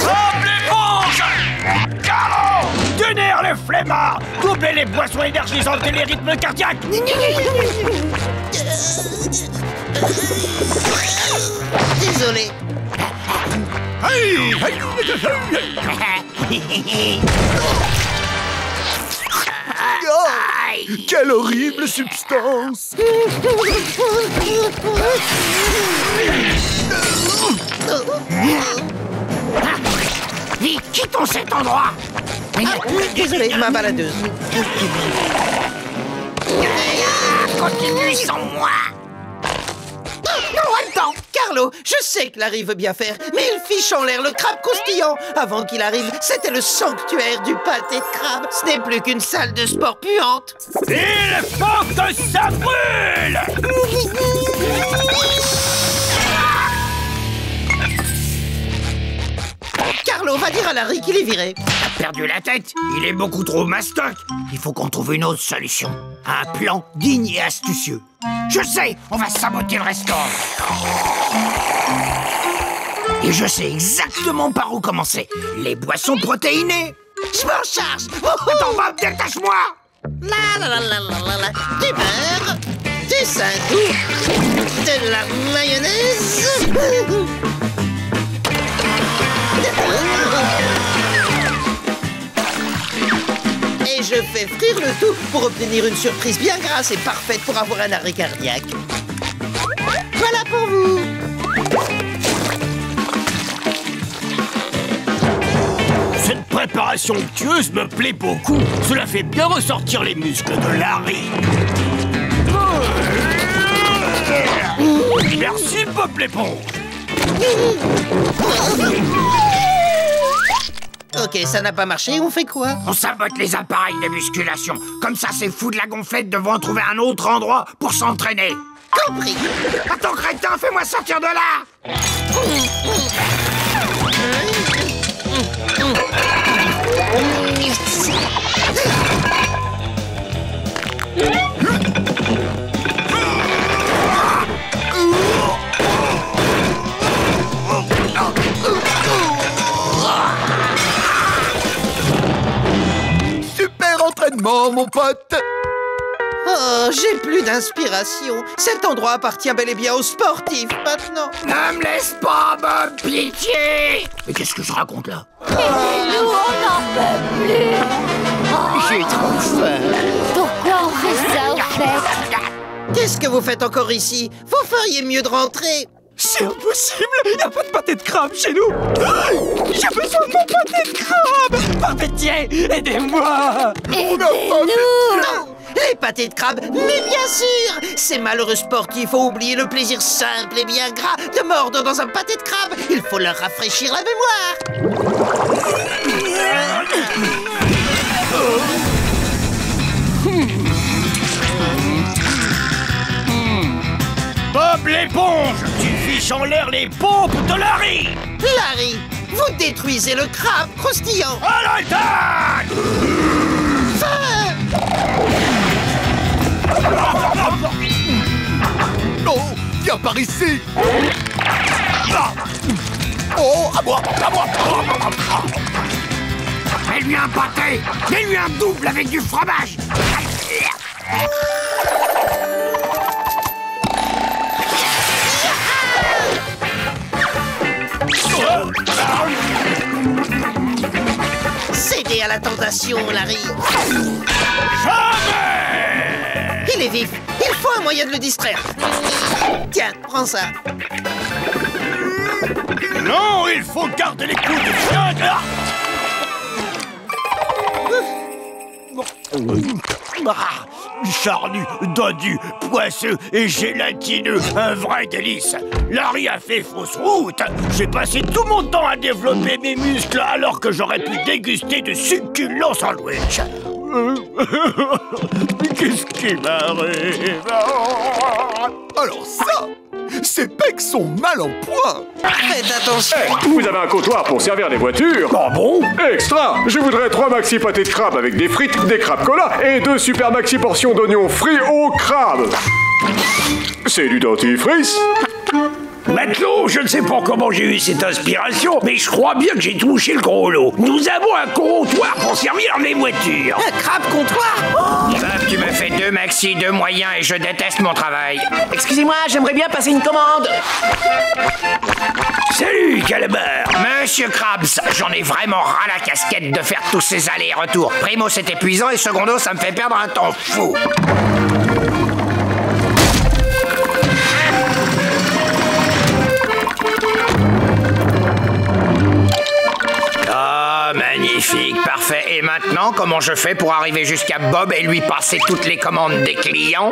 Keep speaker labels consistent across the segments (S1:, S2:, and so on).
S1: Hop l'éponge! Carlo! Tenir les flemmards! Couper les boissons énergisantes et les rythmes cardiaques!
S2: Désolé.
S3: Quelle horrible substance!
S1: Vite, quittons cet endroit!
S2: Désolé, ma baladeuse.
S1: Continue sans moi!
S2: Non, attends, Carlo, je sais que Larry veut bien faire, mais il fiche en l'air le crabe croustillant. Avant qu'il arrive, c'était le sanctuaire du pâté de crabe. Ce n'est plus qu'une salle de sport puante.
S1: Il faut que ça brûle!
S2: Carlo, va dire à Larry qu'il est viré.
S1: T'as perdu la tête? Il est beaucoup trop mastoc. Il faut qu'on trouve une autre solution. Un plan digne et astucieux. Je sais, on va saboter le restaurant. Et je sais exactement par où commencer. Les boissons protéinées.
S2: Je m'en charge.
S1: Attends, Bob, détache-moi!
S2: La la la la la la la. Du beurre, du saindoux, de la mayonnaise. Et je fais frire le tout pour obtenir une surprise bien grasse et parfaite pour avoir un arrêt cardiaque. Voilà pour vous.
S1: Cette préparation tueuse me plaît beaucoup. Cela fait bien ressortir les muscles de Larry. Merci, Bob l'éponge.
S2: Ok, ça n'a pas marché, on fait quoi?
S1: On sabote les appareils de musculation. Comme ça, ces fous de la gonflette devront trouver un autre endroit pour s'entraîner.
S2: Compris.
S1: Attends, crétin, fais-moi sortir de là!
S3: Super entraînement, mon pote!
S2: Oh, j'ai plus d'inspiration. Cet endroit appartient bel et bien aux sportifs maintenant.
S1: Ne me laisse pas, Bob, pitié! Mais qu'est-ce que je raconte là?
S4: Nous, on n'en peut plus.
S2: J'ai trop faim.
S4: Pourquoi on fait ça, au fait?
S2: Qu'est-ce que vous faites encore ici? Vous feriez mieux de rentrer.
S5: C'est impossible! Y a pas de pâté de crabe chez nous! J'ai besoin de mon pâté de crabe! Par pitié, aidez-moi!
S4: Aidez-nous!
S2: Non, les pâtés de crabe, mais bien sûr! Ces malheureux sportifs ont oublié le plaisir simple et bien gras de mordre dans un pâté de crabe. Il faut leur rafraîchir la mémoire.
S1: Bob l'éponge! Tu fiches en l'air les pompes de Larry!
S2: Larry, vous détruisez le crabe croustillant.
S1: À l'attaque!
S3: Non, viens par ici! Oh, à moi!
S1: Mets-lui un pâté! Mets-lui un double avec du fromage!
S2: Cédez à la tentation, Larry.
S1: Jamais!
S2: Il est vif. Il faut un moyen de le distraire. Tiens, prends ça.
S1: Non, il faut garder les coups de chien! Charnu, dodu, poisseux et gélatineux, un vrai délice. Larry a fait fausse route. J'ai passé tout mon temps à développer mes muscles alors que j'aurais pu déguster de succulents sandwichs. Qu'est-ce qui m'arrive?
S3: Alors ça, ces pecs sont mal en point!
S2: Faites attention.
S6: Vous avez un comptoir pour servir des voitures?
S1: Ah bon?
S6: Extra! Je voudrais 3 maxi pâtés de crabe avec des frites, des crabes cola et 2 super maxi portions d'oignons frits au crabe. C'est du dentifrice?
S1: matelot, je ne sais pas comment j'ai eu cette inspiration, mais je crois bien que j'ai touché le gros lot. Nous avons un comptoir pour servir les voitures.
S2: Un crabe comptoir?
S7: Bob, tu me fais 2 maxi, 2 moyens et je déteste mon travail.
S2: Excusez-moi, j'aimerais bien passer une commande.
S1: Salut, Calabar.
S7: Monsieur Krabs, j'en ai vraiment ras la casquette de faire tous ces allers-retours. Primo, c'est épuisant et secondo, ça me fait perdre un temps fou. Ah, magnifique, parfait. Et maintenant, comment je fais pour arriver jusqu'à Bob et lui passer toutes les commandes des clients?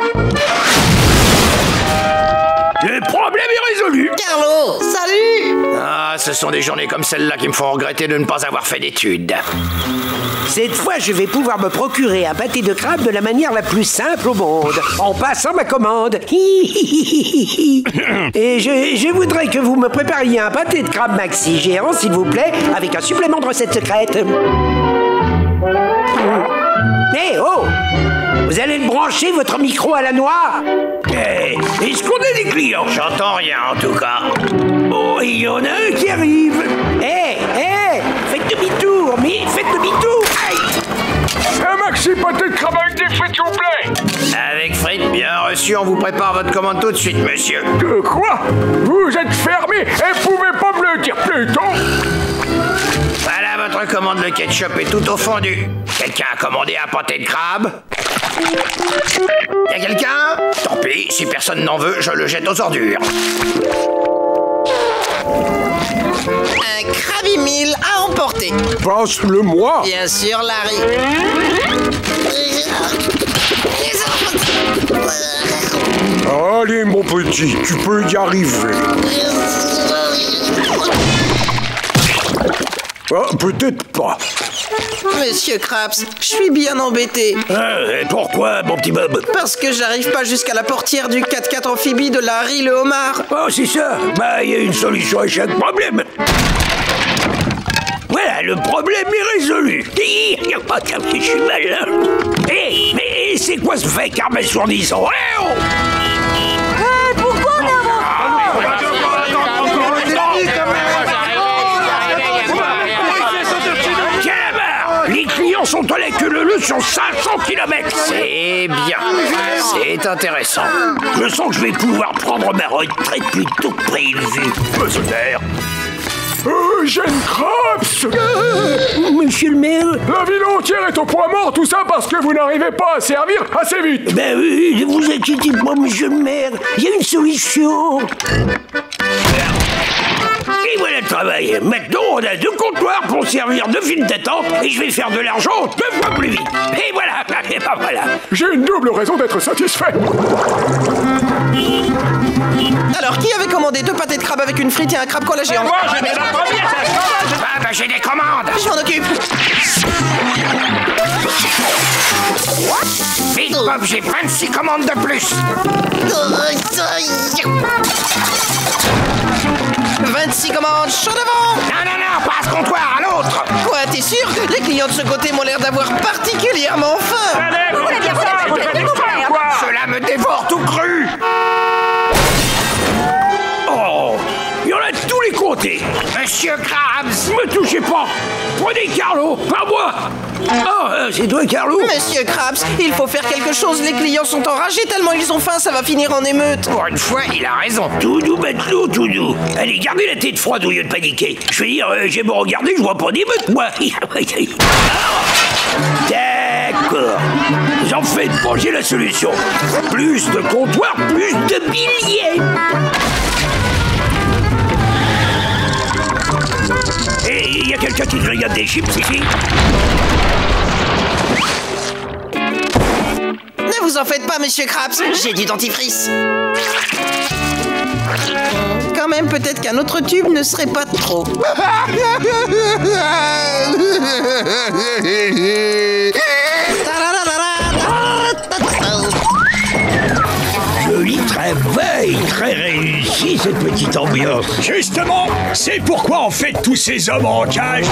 S1: Le problème est résolu.
S2: Carlo, salut!
S7: Ah, ce sont des journées comme celle-là qui me font regretter de ne pas avoir fait d'études.
S8: Cette fois, je vais pouvoir me procurer un pâté de crabe de la manière la plus simple au monde, en passant ma commande. Et je voudrais que vous me prépariez un pâté de crabe maxi géant, s'il vous plaît, avec un supplément de recette secrète. Hé, oh! Vous allez le brancher, votre micro à la noix?
S1: Est-ce qu'on a des clients?
S7: J'entends rien, en tout cas.
S1: Oh, il y en a un qui arrive.
S8: Faites demi-tour, mais faites demi-tour!
S6: Un maxi pâté de crabe avec des frites, s'il vous plaît.
S7: Avec frites, bien reçu, on vous prépare votre commande tout de suite, monsieur.
S6: Quoi? Vous êtes fermé et pouvez pas me le dire plus tôt?
S7: Voilà votre commande, le ketchup est tout au fondu. Quelqu'un a commandé un pâté de crabe? Y'a quelqu'un? Tant pis, si personne n'en veut, je le jette aux ordures.
S2: Un Krabby Meal à emporter.
S3: Passe-le-moi.
S2: Bien sûr, Larry.
S3: Allez, mon petit, tu peux y arriver. Ah, peut-être pas.
S2: Monsieur Krabs, je suis bien embêté.
S1: Et pourquoi, mon petit Bob?
S2: Parce que j'arrive pas jusqu'à la portière du 4x4 amphibie de Larry le homard.
S1: Oh, c'est ça. Bah, il y a une solution à chaque problème. Voilà, le problème est résolu. Je suis malin. Mais c'est quoi ce fait car assourdissant?
S4: Pourquoi on a...
S1: Les clients sont à la queue leu sur 500 km.
S7: C'est bien. C'est intéressant.
S1: Je sens que je vais pouvoir prendre ma retraite plus tôt que prévu. Monsieur le maire.
S6: Eugène Krabs!
S8: Monsieur le maire?
S6: La ville entière est au point mort, tout ça parce que vous n'arrivez pas à servir assez vite!
S1: Ben oui, ne vous inquiétez pas, monsieur le maire. Il y a une solution. Et voilà le travail. Maintenant, on a 2 comptoirs pour servir 2 files d'attente et je vais faire de l'argent 2 fois plus vite. Et voilà, et ben voilà.
S6: J'ai une double raison d'être satisfait.
S2: Alors, qui avait commandé 2 pâtés de crabe avec une frite et un crabe cola géant?
S7: Moi, j'ai la première, ça se passe. Ah, bah, j'ai des commandes.
S2: Je m'en occupe.
S7: Vite, Bob, j'ai 26 commandes de plus.
S2: 26 commandes, chaud devant.
S7: Non, pas à ce comptoir, à l'autre.
S2: Quoi, t'es sûr? Les clients de ce côté m'ont l'air d'avoir particulièrement faim.
S7: Cela me dévore tout cru.
S1: Oh, il y en a de tous les côtés.
S7: Monsieur Krabs.
S1: Ne me touchez pas. Prenez Carlo, pas moi. Oh, c'est toi, Carlo?
S2: Monsieur Krabs, il faut faire quelque chose. Les clients sont enragés tellement ils ont faim, ça va finir en émeute.
S7: Pour une fois, il a raison.
S1: Tout doux, matelot, tout doux. Allez, gardez la tête froide au lieu de paniquer. Je veux dire, j'ai beau regarder, je vois pas d'émeute, moi. D'accord. J'en fais de manger la solution. Plus de comptoirs, plus de billets. Et il y a quelqu'un qui grignote des chips ici?
S2: Ne vous en faites pas, monsieur Krabs, j'ai du dentifrice. Quand même, peut-être qu'un autre tube ne serait pas trop.
S1: Joli travail, très réussi,
S9: cette petite ambiance.
S1: Justement, c'est pourquoi on fait tous ces hommes en cage.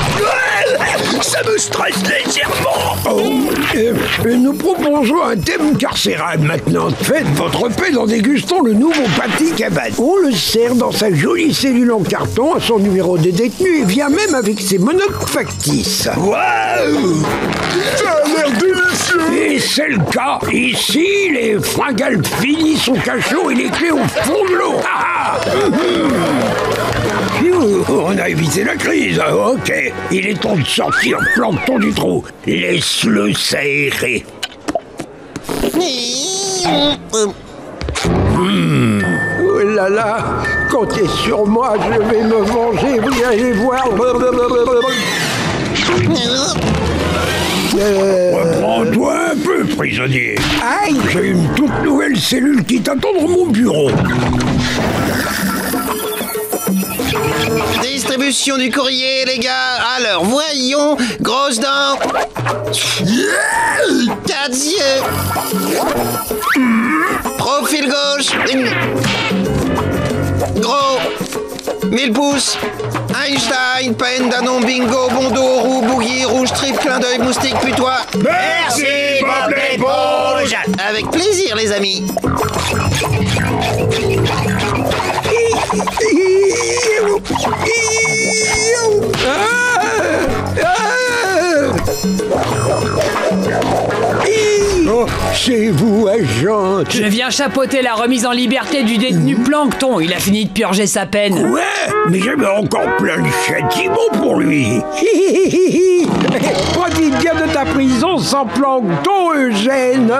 S1: Ça me stresse légèrement.
S9: Nous proposons un thème carcéral maintenant. Faites votre paix en dégustant le nouveau pâté cabane. On le sert dans sa jolie cellule en carton à son numéro de détenu et vient même avec ses monocles factices.
S1: Waouh!
S3: Ça a l'air délicieux.
S9: Et c'est le cas. Ici, les fringales finissent son cachot et les clés au fond de l'eau. Ah, on a évité la crise. Ok, il est temps de sortir Plancton du trou. Laisse-le s'aérer. Oh là là, comptez sur moi, je vais me venger, vous allez voir. Reprends-toi un peu, prisonnier. Aïe, j'ai une toute nouvelle cellule qui t'attend dans mon bureau.
S2: Distribution du courrier, les gars. Alors, voyons. Grosse dent. 4 yeux. Profil gauche. Gros. 1000 pouces. Einstein, peine, Danon, bingo, bondo, roux, bouillie, rouge, trip, clin d'œil, moustique, putois.
S1: Merci, Bob l'éponge.
S2: Avec plaisir, les amis.
S9: Oh, c'est vous, agent.
S5: Je viens chapeauter la remise en liberté du détenu Plancton. Il a fini de purger sa peine.
S9: Ouais, mais j'avais encore plein de châtiments pour lui. Profite bien de ta prison sans Plancton, Eugène.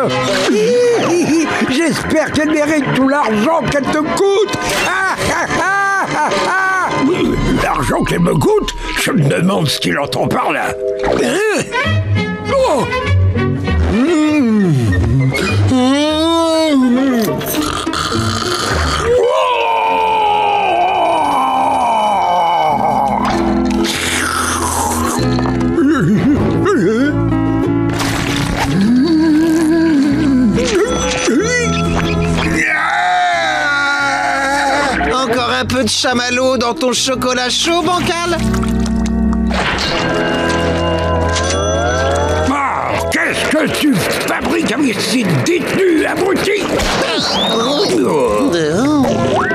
S9: J'espère qu'elle mérite tout l'argent qu'elle te coûte. L'argent qu'elle me coûte? Je me demande ce qu'il entend par là. Oh.
S2: Encore un peu de chamallow dans ton chocolat chaud, Bancal?
S9: Qu'est-ce que tu fabriques avec ces détenus, abrutis?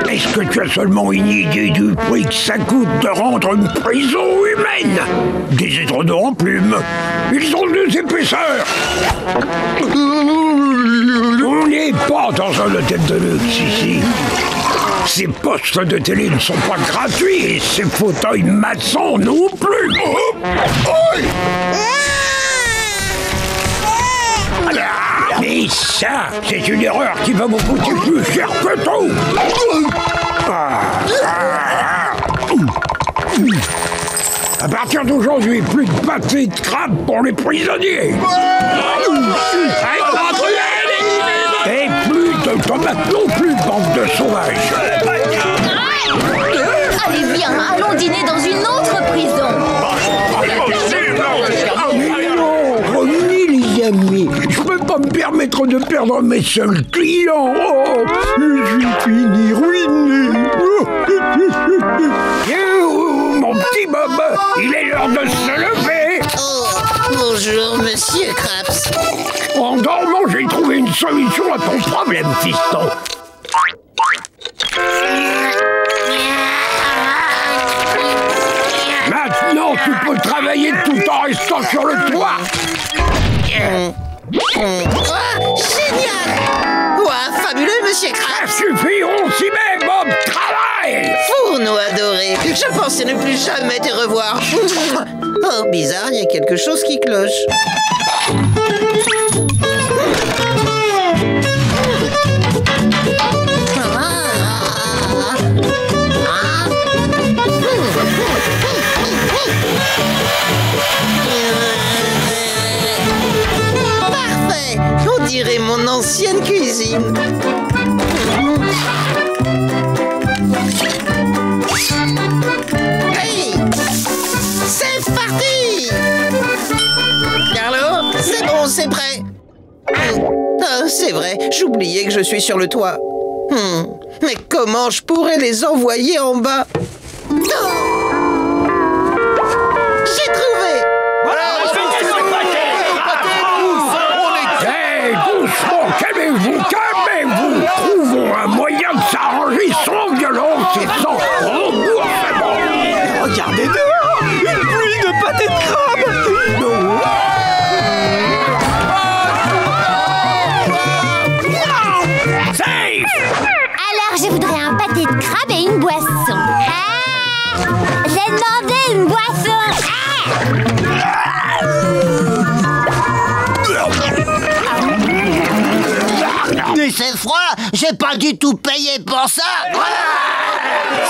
S9: Est-ce que tu as seulement une idée du prix que ça coûte de rendre une prison humaine? Des étrenons en plumes. Ils ont 2 épaisseurs. On n'est pas dans un hôtel de luxe ici. Ces postes de télé ne sont pas gratuits et ces fauteuils maçons non plus. Mais ça, c'est une erreur qui va vous coûter plus cher que tout. À partir d'aujourd'hui, plus de pâté de crabe pour les prisonniers. Et plus de tomates non plus, bande de sauvages.
S4: Allez, viens, allons dîner dans une autre prison.
S9: Revenez les amis, je peux pas me permettre de perdre mes seuls clients. Oh, je suis fini, ruiné. Mon petit Bob, il est l'heure de se lever.
S2: Oh, bonjour, monsieur Krabs.
S9: En dormant, j'ai trouvé une solution à ton problème, fiston. Maintenant, tu peux travailler tout en restant sur le toit.
S2: Génial! Ouah, fabuleux, monsieur Krabs.
S9: Ça suffit, on s'y met, Bob, travaille.
S2: Fourneau adoré, je pensais ne plus jamais te revoir. Oh, bizarre, il y a quelque chose qui cloche. Parfait, on dirait mon ancienne cuisine. Hey, c'est parti! Carlo, c'est bon, c'est prêt. Ah, c'est vrai, j'oubliais que je suis sur le toit. Mais comment je pourrais les envoyer en bas? J'ai trouvé!
S9: Hé, doucement, calmez-vous, calmez-vous. Trouvons un moyen de s'arranger sans violence et sans remboursement.
S5: Regardez dehors! Une pluie de pâté de crabe!
S4: Alors je voudrais un pâté de crabe et une boisson. Ah! J'ai demandé une boisson.
S1: Mais c'est froid, j'ai pas du tout payé pour ça.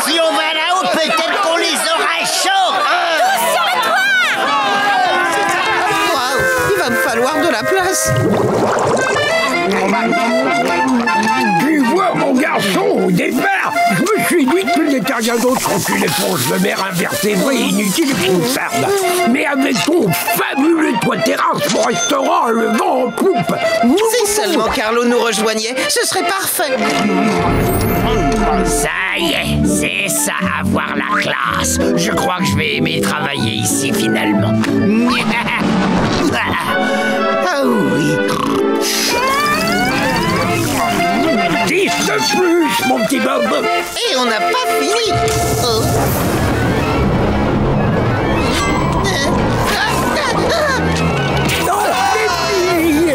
S1: Si on va là-haut, peut-être qu'on les aura chauds.
S4: Tous sur le toit!
S2: Waouh, il va me falloir de la place.
S9: Tu vois, mon garçon, au départ, je me suis dit qu'il n'était rien d'autre qu'une éponge de mer invertébrée inutile et poussarde. Mais avec ton fabuleux toit terrasse, mon restaurant a le vent en poupe.
S2: Si seulement Carlo nous rejoignait, ce serait parfait.
S7: Ça y est, c'est ça, avoir la classe. Je crois que je vais aimer travailler ici, finalement.
S2: Ah oui.
S9: 10 de plus, mon petit Bob.
S2: Et on n'a pas fini. Oh.
S9: Non, c'est fini.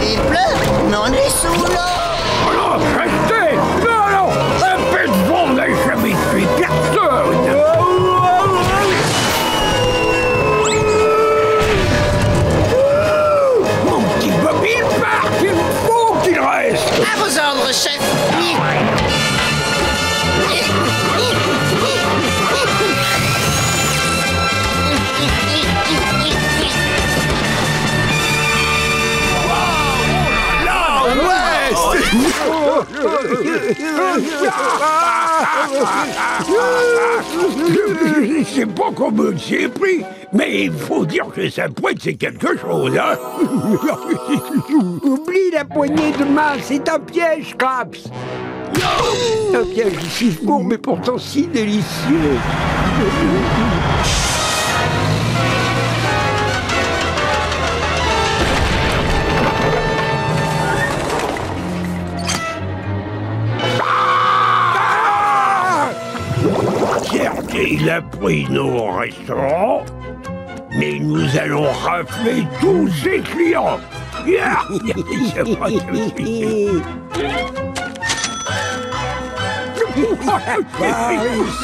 S1: Il pleut, mais on est sous l'eau.
S9: Non, restez. Non, un peu de vent n'a jamais tué personne. Mon petit Bob, il part. Il faut qu'il reste.
S2: À vos ordres, chef.
S9: Je sais pas comment c'est pris, mais il faut dire que sa pointe c'est quelque chose, hein. Oublie la poignée de main, c'est un piège, Craps. Un piège si court, mais pourtant si délicieux. Certes, il a pris nos restaurants, mais nous allons rafler tous ses clients. Par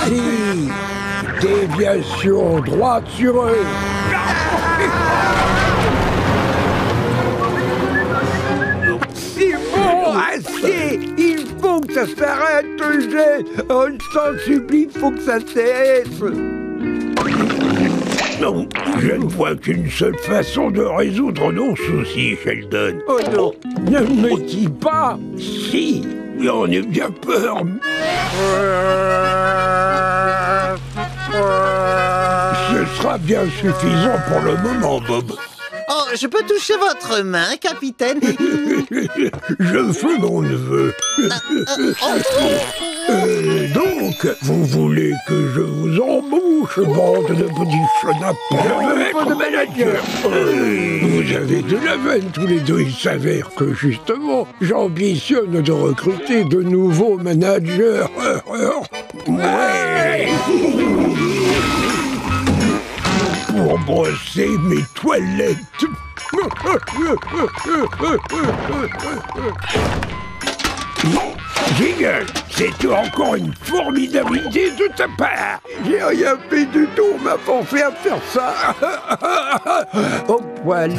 S9: ici, déviation droite sur eux. C'est bon, assez. Il faut que ça s'arrête, Eugène. Oh, je t'en supplie, il faut que ça cesse. Non, je ne vois qu'une seule façon de résoudre nos soucis, Sheldon. Oh non, ne me dis pas si, j'en ai bien peur. Ce sera bien suffisant pour le moment, Bob.
S2: Oh, je peux toucher votre main, capitaine?
S9: Je fais mon neveu. Donc, vous voulez que je vous embauche, bande de petits chenapans? Je veux être manager. Vous avez de la veine tous les deux. Il s'avère que, justement, j'ambitionne de recruter de nouveaux managers. Ouais. Pour brosser mes toilettes. Jiggle, c'est encore une formidable idée de ta part. J'ai rien fait du tout, on m'a forcé à faire ça. Au poil.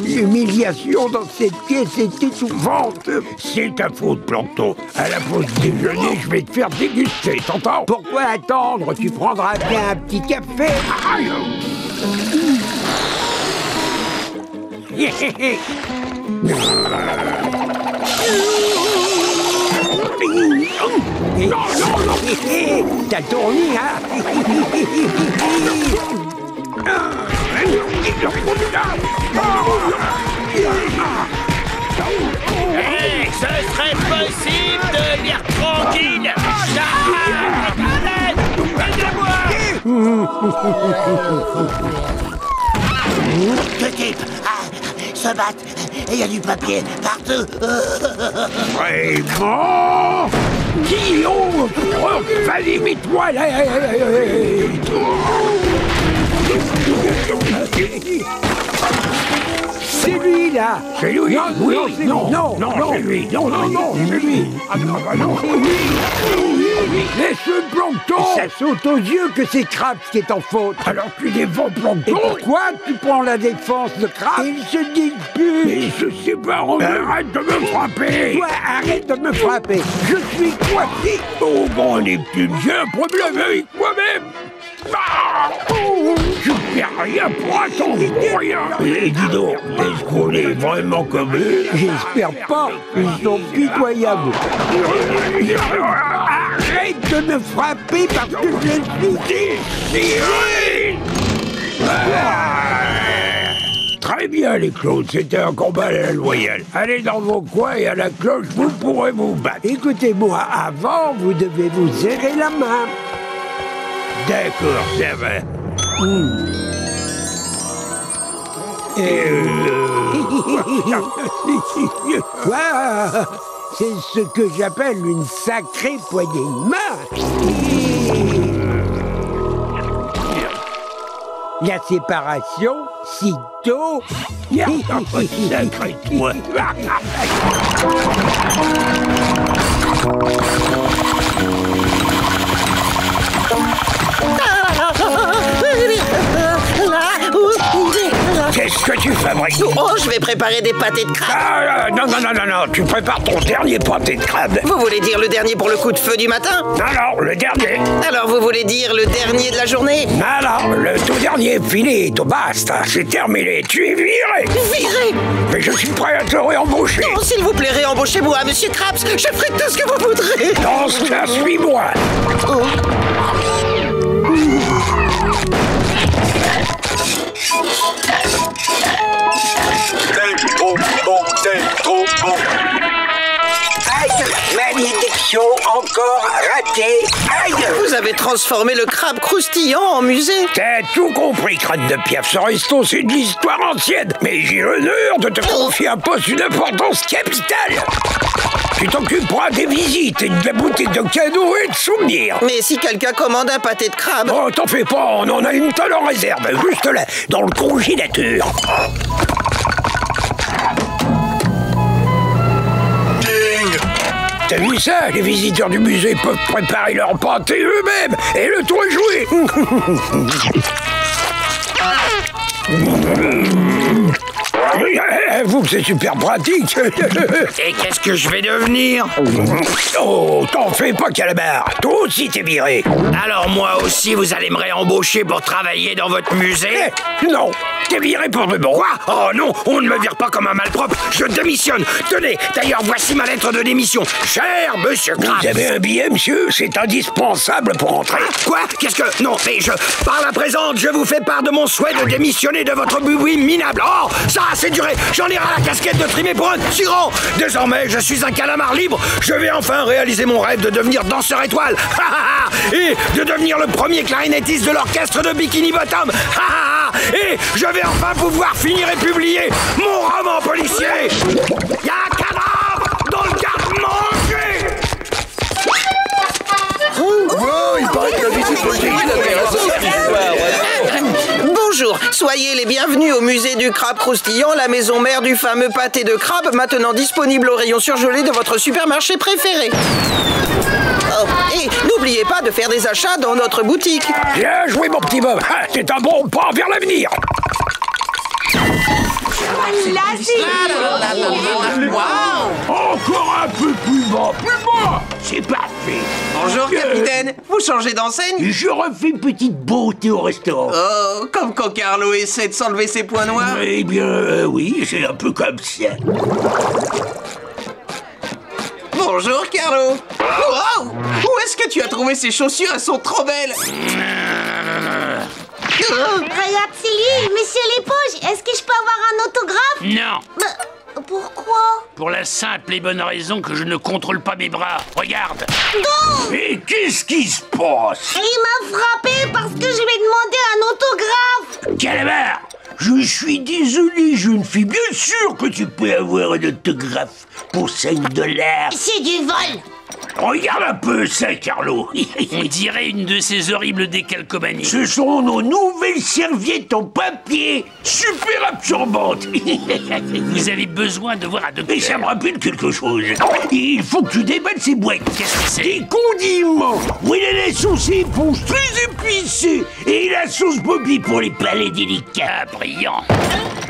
S9: L'humiliation dans cette pièce est étouffante. C'est ta faute, Plancton. À la pause déjeuner, je vais te faire déguster, t'entends? Pourquoi attendre? Tu prendras bien un petit café. T'as tourné, hein?
S1: Hey, ce serait possible de lire tranquille.
S7: Deux types se battent et il y a du papier partout.
S9: Vraiment? Guillaume, fallait mets-toi là. C'est lui là. C'est lui. Non, c'est lui. Non, c'est lui. Non, c'est lui. Laisse le plancton. Ça saute aux yeux que c'est Krabs qui est en faute. Alors tu défends plancton. Et pourquoi tu prends la défense de Krabs? Il se dispute. Mais je sais pas, arrête de me frapper. Toi, arrête de me frapper. Je suis coiffé. Oh bon Neptune, j'ai un problème avec moi-même. Je fais rien pour attendre pour rien. Et dis donc, est-ce qu'on est vraiment comme eux? J'espère pas. Ils sont pitoyables. Arrête de me frapper parce que je suis déchiré. Très bien les clowns, c'était un combat à la loyale. Allez dans vos coins et à la cloche, vous pourrez vous battre. Écoutez-moi, avant, vous devez vous serrer la main. D'accord, ça va. Quoi? C'est ce que j'appelle une sacrée poignée de main. La séparation, sitôt. Sacré toi. Qu'est-ce que tu fabriques?
S2: Oh, je vais préparer des pâtés de crabe.
S9: Non, tu prépares ton dernier pâté de crabe.
S2: Vous voulez dire le dernier pour le coup de feu du matin?
S9: Non, le dernier.
S2: Alors vous voulez dire le dernier de la journée?
S9: Non, le tout dernier, finito, basta, c'est terminé, tu es viré.
S2: Viré?
S9: Mais je suis prêt à te réembaucher.
S2: Non, s'il vous plaît, réembauchez-moi, monsieur Krabs, je ferai tout ce que vous voudrez.
S9: Dans ce cas, suis-moi.
S2: Oh.
S9: Trop bon. Aïe, malédiction encore ratée. Aïe.
S2: Vous avez transformé le crabe croustillant en musée.
S9: T'as tout compris, crâne de Piaf. Ce resto, c'est de l'histoire ancienne. Mais j'ai l'honneur de te confier un poste d'une importance capitale. Tu t'occuperas des visites et de la boutique de cadeaux et de souvenirs.
S2: Mais si quelqu'un commande un pâté de crabe...
S9: Oh, t'en fais pas, on en a une tonne en réserve, juste là, dans le congélateur. T'as vu ça? Les visiteurs du musée peuvent préparer leur pâté eux-mêmes et le tour est joué. Vous, c'est super pratique.
S7: Et qu'est-ce que je vais devenir?
S9: Oh, t'en fais pas, Calabar. Toi aussi, t'es viré.
S7: Alors moi aussi, vous allez me réembaucher pour travailler dans votre musée?
S9: Non, t'es viré pour de bon.
S7: Quoi? Oh non, on ne me vire pas comme un malpropre. Je démissionne. Tenez, d'ailleurs, voici ma lettre de démission. Cher monsieur Krabs.
S9: Vous avez un billet, monsieur? C'est indispensable pour entrer.
S7: Quoi? Qu'est-ce que... Non, mais par la présente, je vous fais part de mon souhait de démissionner de votre bubi minable. Oh, ça a assez duré. J'en ai ras la casquette de trimer pour un tyran. Désormais, je suis un calamar libre. Je vais enfin réaliser mon rêve de devenir danseur étoile. Et de devenir le premier clarinettiste de l'orchestre de Bikini Bottom. Et je vais enfin pouvoir finir et publier mon roman policier. Il y a un cadavre dans le garde-manger.
S3: Oh, il paraît que la vie c'est
S2: Bonjour, soyez les bienvenus au musée du crabe croustillant, la maison mère du fameux pâté de crabe, maintenant disponible au rayon surgelé de votre supermarché préféré. Oh, et n'oubliez pas de faire des achats dans notre boutique.
S9: Bien joué, mon petit Bob. C'est un bon pas vers l'avenir. Encore un peu plus bas, c'est parfait.
S2: Bonjour, capitaine. Vous changez d'enseigne?
S9: Je refais une petite beauté au restaurant.
S2: Oh, comme quand Carlo essaie de s'enlever ses points noirs.
S9: Eh bien, oui, c'est un peu comme ça.
S2: Bonjour, Carlo. Wow! Où est-ce que tu as trouvé ces chaussures? Elles sont trop belles!
S4: Regarde, c'est lui, Monsieur l'éponge. Est-ce que je peux avoir un autographe?
S1: Non.
S4: Pourquoi?
S1: Pour la simple et bonne raison que je ne contrôle pas mes bras. Regarde.
S4: Non!
S1: Mais qu'est-ce qui se passe?
S4: Il m'a frappé parce que je lui ai demandé un autographe.
S1: Calamar, je suis désolé, jeune fille. Bien sûr que tu peux avoir un autographe pour 5 $.
S4: C'est du vol.
S1: Regarde un peu ça, Carlo. On dirait une de ces horribles décalcomanies. Ce sont nos nouvelles serviettes en papier, super absorbantes. Vous avez besoin de voir un docteur. Et ça me rappelle quelque chose. Il faut que tu déballes ces boîtes. Qu'est-ce que c'est? Des condiments. Oui, la sauce éponge très épicée. Et la sauce Bobby pour les palais délicats. Brillant.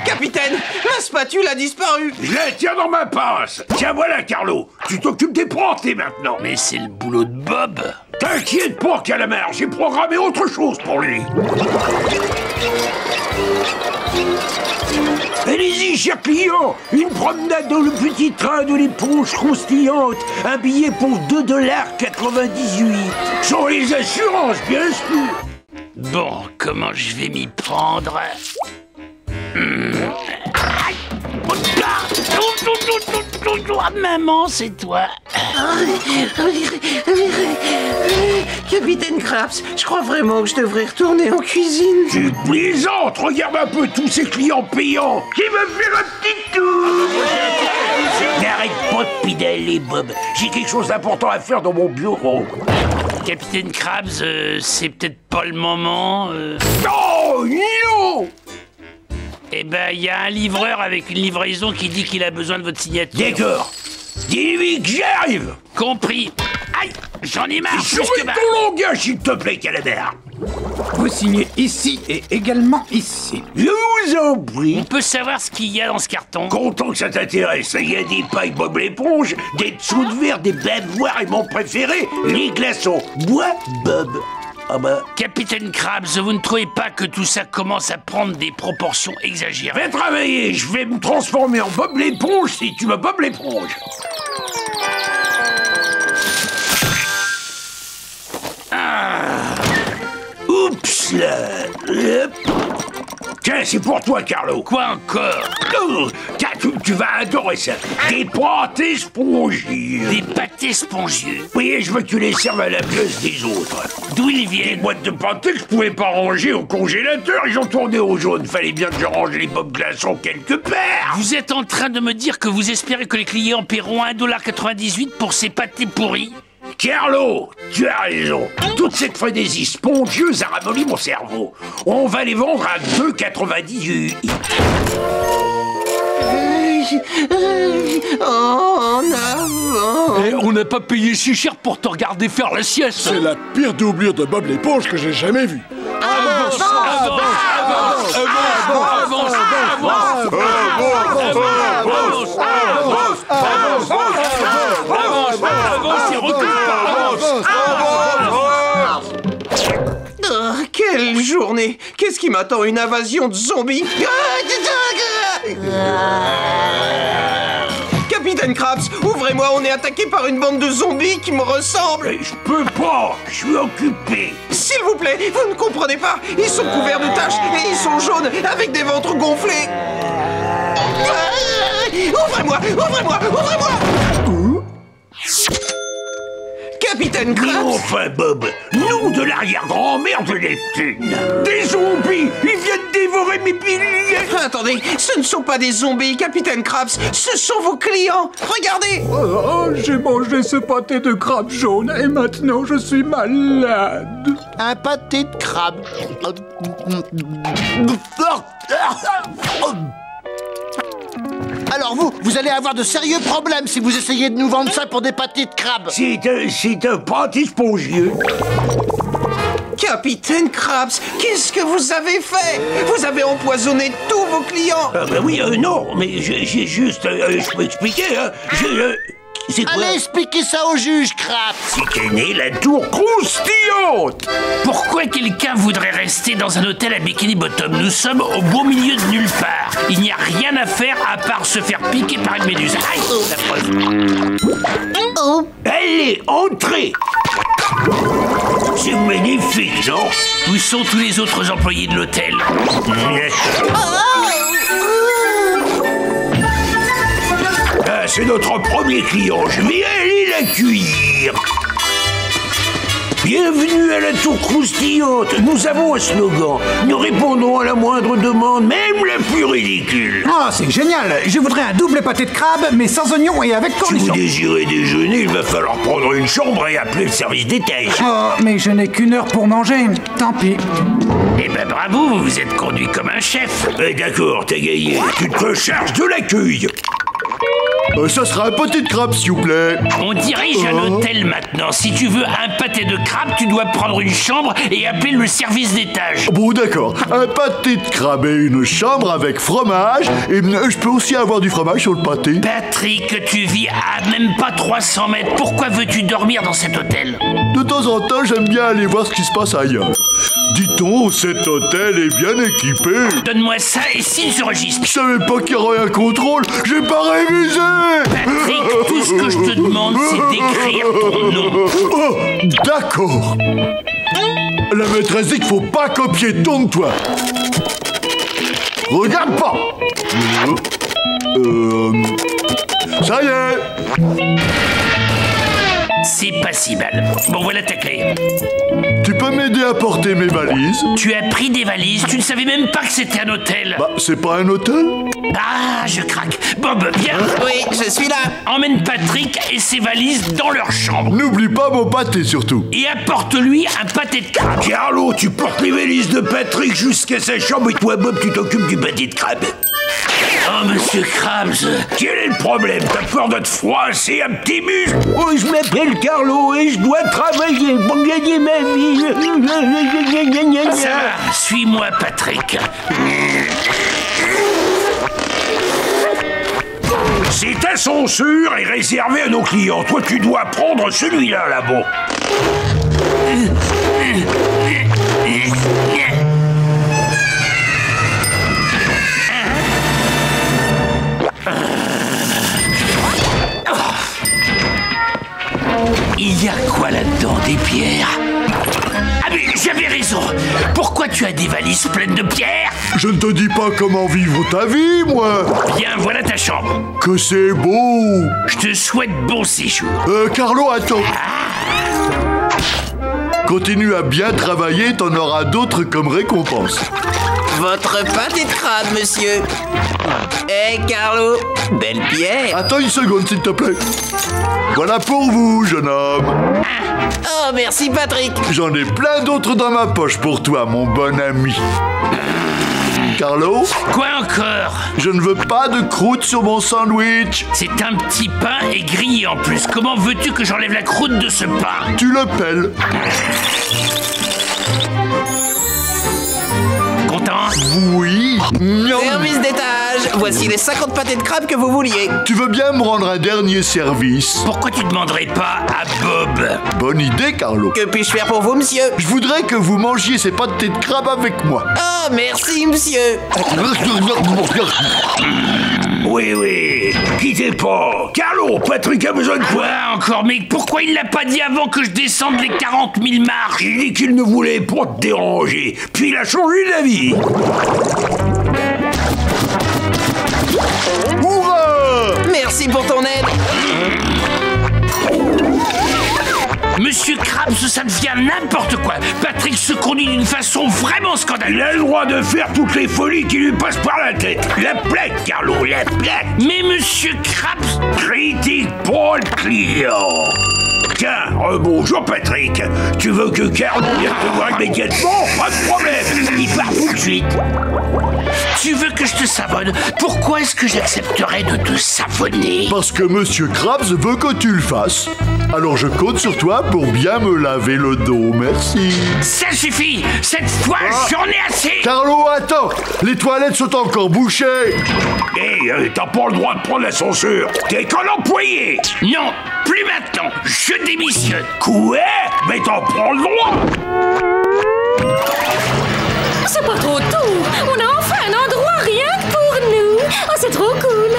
S2: Capitaine, la spatule a disparu.
S1: Je la tiens dans ma pince. Tiens, voilà, Carlo. Tu t'occupes des protés maintenant. Mais c'est le boulot de Bob. T'inquiète pas, Calamar. J'ai programmé autre chose pour lui. Allez-y, cher client. Une promenade dans le petit train de l'éponge croustillante. Un billet pour 2,98 $. Sans les assurances, bien sûr. Bon, comment je vais m'y prendre? Maman, c'est toi.
S2: Capitaine Krabs, je crois vraiment que je devrais retourner en cuisine.
S1: Tu plaisantes. Regarde un peu tous ces clients payants qui veulent faire un petit tour. N'arrête pas de pédaler, Bob. J'ai quelque chose d'important à faire dans mon bureau. Capitaine Krabs, c'est peut-être pas le moment. Oh non! Eh ben, il y a un livreur avec une livraison qui dit qu'il a besoin de votre signature. D'accord. Dis-lui que j'arrive. Compris. Aïe, j'en ai marre. Sur ton langage, s'il te plaît, Calamar.
S10: Vous signez ici et également ici.
S1: Je vous en prie. On peut savoir ce qu'il y a dans ce carton? Content que ça t'intéresse. Il y a des pailles Bob l'éponge, des dessous de verre, des bavoirs et mon préféré, les glaçons. Bois Bob. Ah bah... Capitaine Krabs, vous ne trouvez pas que tout ça commence à prendre des proportions exagérées? Va travailler, je vais me transformer en Bob l'éponge si tu veux Bob l'éponge. Ah. Oups là. Hop. Tiens, c'est pour toi, Carlo. Quoi encore? Oh, tiens, tu vas adorer ça. Des pâtés spongieux. Des pâtés spongieux? Oui, je veux que tu les serves à la place des autres. D'où ils viennent? Des boîtes de pâtés que je pouvais pas ranger au congélateur. Ils ont tourné au jaune. Fallait bien que je range les Bob glaçons quelque part. Vous êtes en train de me dire que vous espérez que les clients paieront 1,98 $ pour ces pâtés pourris? Carlo, tu as raison. Toute cette frénésie spongieuse a ramolli mon cerveau. On va les vendre à 2,98 $.
S2: En avant.
S5: Et on n'a pas payé si cher pour te regarder faire la sieste.
S3: C'est la pire doublure de Bob l'éponge que j'ai jamais vue.
S5: Avance, avance, avance, avance, avance,
S2: Oh, quelle journée! Qu'est-ce qui m'attend? Une invasion de zombies? Capitaine Krabs, ouvrez-moi, on est attaqué par une bande de zombies qui me ressemblent.
S1: Je peux pas, je suis occupé.
S2: S'il vous plaît, vous ne comprenez pas. Ils sont couverts de taches et ils sont jaunes avec des ventres gonflés. Ouvrez-moi, ouvrez-moi, ouvrez-moi. Capitaine Krabs.
S1: Mais enfin, Bob, nous de l'arrière-grand-mère de Neptune. Des zombies, ils viennent dévorer mes piliers.
S2: Attendez, ce ne sont pas des zombies, Capitaine Krabs. Ce sont vos clients. Regardez.
S10: Oh, j'ai mangé ce pâté de crabe jaune et maintenant je suis malade.
S11: Un pâté de crabe. Alors vous allez avoir de sérieux problèmes si vous essayez de nous vendre ça pour des pâtés de crabe.
S1: C'est un pâté spongieux.
S2: Capitaine Krabs, qu'est-ce que vous avez fait? Vous avez empoisonné tous vos clients.
S1: Ah bah oui, non, mais j'ai juste... je peux expliquer, hein.
S7: C'est quoi?
S11: Allez expliquer ça au juge, Crap.
S7: C'est qu'est née la tour croustillante.
S1: Pourquoi quelqu'un voudrait rester dans un hôtel à Bikini Bottom? Nous sommes au beau milieu de nulle part. Il n'y a rien à faire à part se faire piquer par une méduse. Aïe, la preuve.
S4: Oh.
S7: Allez, entrez. C'est magnifique, non?
S1: Où sont tous les autres employés de l'hôtel?
S7: Ah, c'est notre premier client, je vais aller l'accueillir. Bienvenue à la tour croustillante. Nous avons un slogan. Nous répondons à la moindre demande, même la plus ridicule.
S12: Ah, c'est génial. Je voudrais un double pâté de crabe, mais sans oignon et avec
S7: Si vous
S12: cornichons.
S7: désirez déjeuner, il va falloir prendre une chambre et appeler le service d'étage.
S12: Oh, mais je n'ai qu'une heure pour manger. Tant pis.
S1: Eh ben bravo, vous vous êtes conduit comme un chef.
S7: D'accord, t'as gagné. Tu te charges de l'accueil.
S3: Ça sera un pâté de crabe, s'il vous plaît.
S1: On dirige à l'hôtel maintenant. Si tu veux un pâté de crabe, tu dois prendre une chambre et appeler le service d'étage.
S3: Bon, d'accord. Un pâté de crabe et une chambre avec fromage. Et je peux aussi avoir du fromage sur le pâté.
S1: Patrick, tu vis à même pas 300 mètres. Pourquoi veux-tu dormir dans cet hôtel?
S3: De temps en temps, j'aime bien aller voir ce qui se passe ailleurs. Dit-on, cet hôtel est bien équipé.
S1: Donne-moi ça et signe ce registre.
S3: Je savais pas qu'il y aurait un contrôle. J'ai pas révisé.
S1: Patrick, tout ce que je te demande, c'est d'écrire ton nom.
S3: Oh, d'accord. La maîtresse dit qu'il faut pas copier. Tourne-toi. Regarde pas. Ça y est.
S1: C'est pas si mal. Bon, voilà ta clé.
S3: Tu peux m'aider à porter mes valises?
S1: Tu as pris des valises, tu ne savais même pas que c'était un hôtel.
S3: Bah, c'est pas un hôtel?
S1: Ah, je craque. Bob, viens.
S2: Oui, je suis là.
S1: Emmène Patrick et ses valises dans leur chambre.
S3: N'oublie pas mon pâté, surtout.
S1: Et apporte-lui un pâté de crabe.
S7: Carlo, tu portes les valises de Patrick jusqu'à sa chambre et toi, Bob, tu t'occupes du pâté de crabe.
S1: Oh, monsieur Krabs.
S7: Quel est le problème? T'as peur de te froisser un petit muscle?
S8: Oh, je m'appelle Carlo et je dois travailler pour gagner ma vie.
S1: Ça va, suis-moi, Patrick.
S7: Cet ascenseur est réservé à nos clients. Toi, tu dois prendre celui-là, là-bas.
S1: Il y a quoi là-dedans? Des pierres? Ah mais j'avais raison. Pourquoi tu as des valises pleines de pierres?
S3: Je ne te dis pas comment vivre ta vie, moi.
S1: Bien, voilà ta chambre.
S3: Que c'est beau.
S1: Je te souhaite bon séjour.
S3: Carlo, attends. Continue à bien travailler, t'en auras d'autres comme récompense.
S2: Votre pâté de crabe, monsieur. Hé, Carlo, belle pierre.
S3: Attends une seconde, s'il te plaît. Voilà pour vous, jeune homme.
S2: Oh, merci, Patrick.
S3: J'en ai plein d'autres dans ma poche pour toi, mon bon ami. Carlo?
S1: Quoi encore?
S3: Je ne veux pas de croûte sur mon sandwich.
S1: C'est un petit pain et grillé en plus. Comment veux-tu que j'enlève la croûte de ce pain?
S3: Tu le pelles.
S1: Content?
S3: Oui.
S2: Service d'étage. Voici les 50 pâtés de crabe que vous vouliez.
S3: Tu veux bien me rendre un dernier service?
S1: Pourquoi tu ne demanderais pas à Bob?
S3: Bonne idée, Carlo.
S2: Que puis-je faire pour vous, monsieur?
S3: Je voudrais que vous mangiez ces pâtés de crabe avec moi.
S2: Oh, merci, monsieur.
S7: Oui, quittez pas. Carlo, Patrick a besoin de quoi?
S1: Encore, mais pourquoi il l'a pas dit avant que je descende les 40 000 marches?
S7: Il dit qu'il ne voulait pas te déranger, puis il a changé d'avis.
S3: Hurrah!
S2: Merci pour ton aide.
S1: Monsieur Krabs, ça devient n'importe quoi. Patrick se conduit d'une façon vraiment scandaleuse.
S7: Il a le droit de faire toutes les folies qui lui passent par la tête. La plaque, Carlo, la plaque.
S1: Mais monsieur Krabs...
S7: Critique pour le client. Tiens, bonjour Patrick. Tu veux que Carlo vienne te voir immédiatement? Pas de problème. Il part tout de suite.
S1: Tu veux que je te savonne? Pourquoi est-ce que j'accepterais de te savonner?
S3: Parce que Monsieur Krabs veut que tu le fasses. Alors je compte sur toi pour bien me laver le dos, merci.
S1: Ça suffit! Cette fois, j'en ai assez! c'est...
S3: Carlo, attends! Les toilettes sont encore bouchées!
S1: Hé, t'as pas le droit de prendre l'ascenseur. T'es qu'un employé. Non, plus maintenant. Je démissionne. Quoi? Mais t'en prends le droit.
S13: C'est pas trop tôt. On a enfin un endroit rien que pour nous. Oh, c'est trop cool.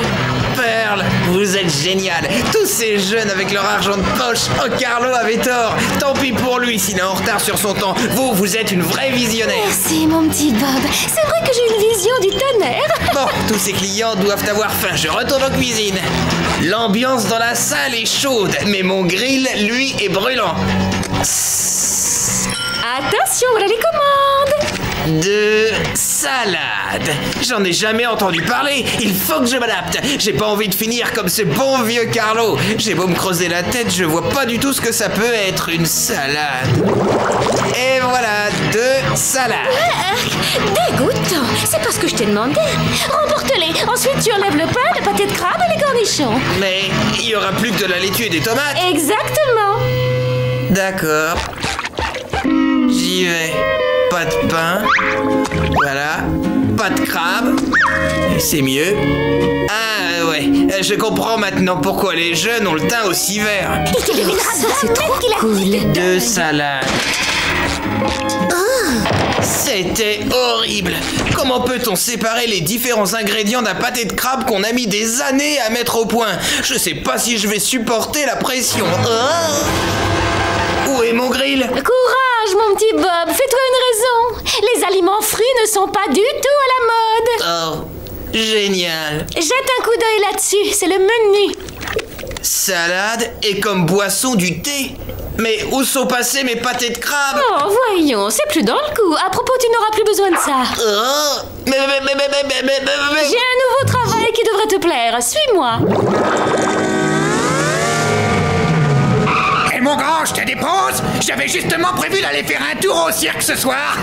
S2: Pearl, vous êtes génial. Tous ces jeunes avec leur argent de poche. Oh, Carlo avait tort. Tant pis pour lui s'il est en retard sur son temps. Vous êtes une vraie visionnaire.
S13: Merci, mon petit Bob. C'est vrai que j'ai une vision du tonnerre.
S2: Bon, tous ces clients doivent avoir faim. Je retourne en cuisine. L'ambiance dans la salle est chaude, mais mon grill, lui, est brûlant.
S13: Attention, voilà les commandes.
S2: De salade. J'en ai jamais entendu parler. Il faut que je m'adapte. J'ai pas envie de finir comme ce bon vieux Carlo. J'ai beau me creuser la tête, je vois pas du tout ce que ça peut être une salade. Et voilà, de salade.
S13: Dégoûtant. C'est pas ce que je t'ai demandé. Remporte-les. Ensuite, tu enlèves le pain, le pâté de crabe et les cornichons.
S2: Mais il y aura plus que de la laitue et des tomates.
S13: Exactement.
S2: D'accord. J'y vais. Pas de pain. Voilà. Pas de crabe. C'est mieux. Ah ouais, je comprends maintenant pourquoi les jeunes ont le teint aussi vert.
S13: C'est trop cool.
S2: De salade. C'était horrible. Comment peut-on séparer les différents ingrédients d'un pâté de crabe qu'on a mis des années à mettre au point? Je sais pas si je vais supporter la pression. Où est mon grill?
S13: Courage, mon petit Bob. Fais-toi une raison. Les aliments frits ne sont pas du tout à la mode.
S2: Oh, génial.
S13: Jette un coup d'œil là-dessus. C'est le menu.
S2: Salade et comme boisson du thé. Mais où sont passés mes pâtés de crabe?
S13: Oh, voyons, c'est plus dans le coup. À propos, tu n'auras plus besoin de ça.
S2: Oh, mais...
S13: J'ai un nouveau travail qui devrait te plaire. Suis-moi.
S7: Et mon grand, je te dépose. J'avais justement prévu d'aller faire un tour au cirque ce soir.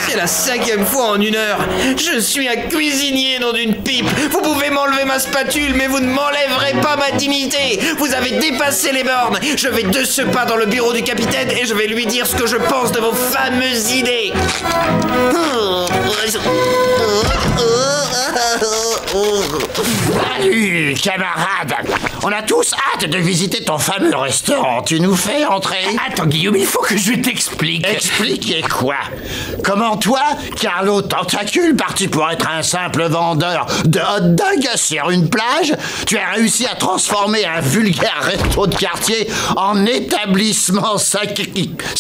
S2: C'est la 5e fois en 1 heure. Je suis un cuisinier, nom d'une pipe. Vous pouvez m'enlever ma spatule, mais vous ne m'enlèverez pas ma dignité. Vous avez dépassé les bornes. Je vais de ce pas dans le bureau du capitaine et je vais lui dire ce que je pense de vos fameuses idées.
S11: Salut, camarade. On a tous hâte de visiter ton fameux restaurant. Tu nous fais entrer?
S1: Attends, Guillaume, il faut que je t'explique.
S11: Expliquer quoi? Comment toi, Carlo Tentacule, parti pour être un simple vendeur de hot dog sur une plage, tu as réussi à transformer un vulgaire resto de quartier en établissement 5 étoiles?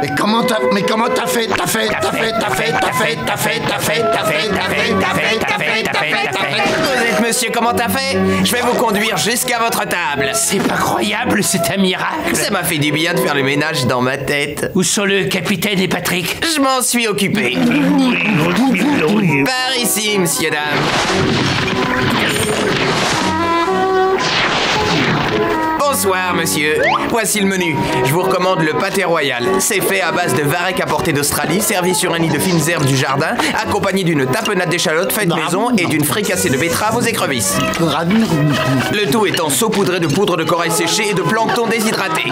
S11: Mais comment t'as fait?
S2: Vous êtes monsieur, comment t'as fait? Je vais vous conduire jusqu'à votre table.
S1: C'est pas croyable, c'est un miracle.
S2: Ça m'a fait du bien de faire le ménage dans ma tête.
S1: Où sont le capitaine et Patrick?
S2: Je m'en suis occupé. Par ici, monsieur, dame. Bonsoir, monsieur. Voici le menu. Je vous recommande le pâté royal. C'est fait à base de varech apporté d'Australie, servi sur un nid de fines herbes du jardin, accompagné d'une tapenade d'échalotes faite maison et d'une fricassée de betterave aux écrevisses. Le tout étant saupoudré de poudre de corail séché et de plancton déshydraté.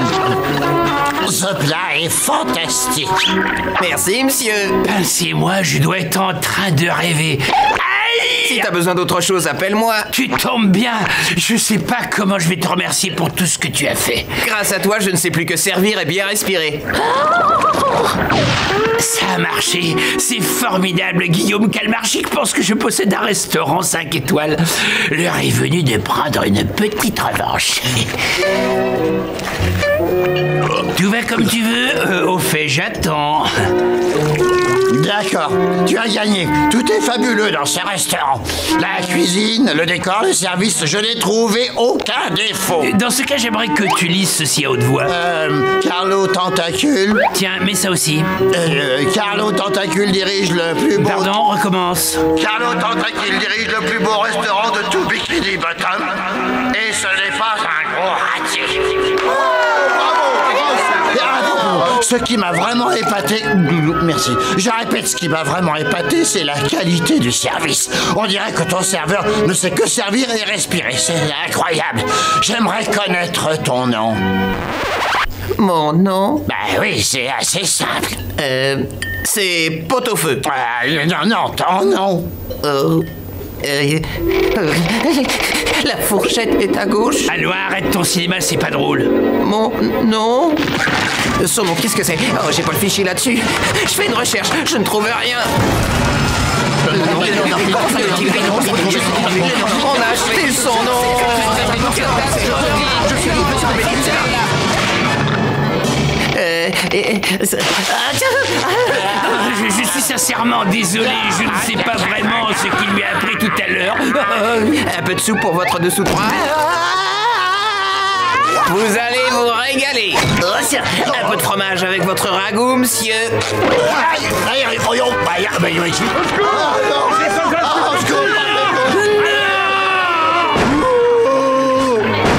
S11: Ce plat est fantastique.
S2: Merci, monsieur.
S1: Pincez-moi, je dois être en train de rêver.
S2: Si t'as besoin d'autre chose, appelle-moi.
S1: Tu tombes bien. Je sais pas comment je vais te remercier pour tout ce que tu as fait.
S2: Grâce à toi, je ne sais plus que servir et bien respirer.
S1: Ça a marché. C'est formidable. Guillaume Calmarchic pense que je possède un restaurant 5 étoiles. L'heure est venue de prendre une petite revanche. Tout va comme tu veux. Au fait, j'attends.
S11: D'accord, tu as gagné. Tout est fabuleux dans ce restaurant. La cuisine, le décor, le service, je n'ai trouvé aucun défaut.
S1: Dans ce cas, j'aimerais que tu lises ceci à haute voix.
S11: Carlo Tentacule.
S1: Tiens, mets ça aussi.
S11: Carlo Tentacule dirige le plus beau...
S1: Pardon, recommence.
S11: Carlo Tentacule dirige le plus beau restaurant de tout Bikini Bottom. Et ce n'est pas un gros raté. Ce qui m'a vraiment épaté... Merci. Je répète, ce qui m'a vraiment épaté, c'est la qualité du service. On dirait que ton serveur ne sait que servir et respirer. C'est incroyable. J'aimerais connaître ton nom.
S2: Mon nom?
S11: Bah oui, c'est assez simple.
S2: C'est Pot-au-feu.
S11: Non, ton nom.
S2: La fourchette est à gauche.
S5: Allons, arrête ton cinéma, c'est pas drôle.
S2: Mon nom? Son nom, qu'est-ce que c'est? Oh, j'ai pas le fichier là-dessus. Je fais une recherche, je ne trouve rien. On a acheté son nom.
S5: Je suis sincèrement désolé, je ne sais pas vraiment ce qu'il lui a appris tout à l'heure.
S2: Un peu de soupe pour votre dessous de bras. Vous allez vous régaler. Un peu de fromage avec votre ragoût, monsieur.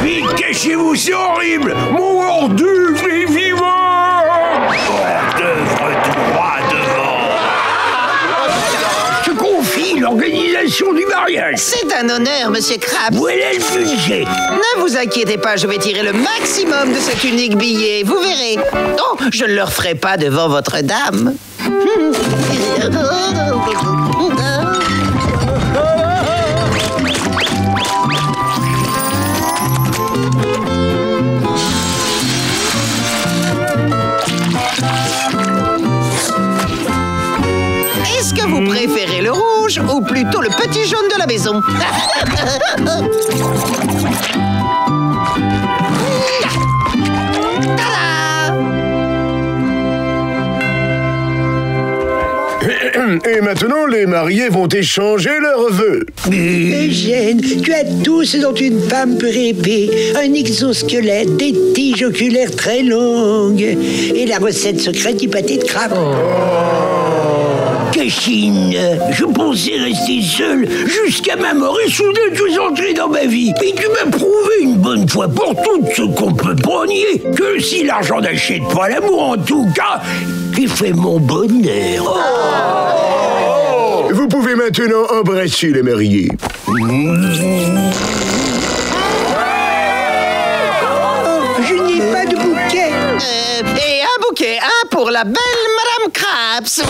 S7: Vite, cachez-vous, c'est horrible. Mon hors-d'œuvre est vivant. Hors-d'œuvre tout droit devant. Je confie l'organisation du mariage.
S2: C'est un honneur, monsieur Krabs.
S7: Voilà le budget.
S2: Ne vous inquiétez pas, je vais tirer le maximum de cet unique billet. Vous verrez. Oh, je ne le referai pas devant votre dame. Est-ce que vous préférez le rouge ou plutôt le petit jaune de la maison?
S7: Et maintenant, les mariés vont échanger leurs vœux.
S8: Eugène, tu as tout ce dont une femme peut rêver. Un exosquelette, des tiges oculaires très longues et la recette secrète du pâté de crabe.
S7: Cachine, je pensais rester seul jusqu'à ma mort et soudain tu es entré dans ma vie. Et tu m'as prouvé une bonne fois pour toutes ce qu'on peut pas nier, que si l'argent n'achète pas l'amour, en tout cas, tu fais mon bonheur. Vous pouvez maintenant embrasser les mariés.
S8: Je n'ai pas de bouquet.
S2: Et un bouquet, un pour la belle Madame Krabs.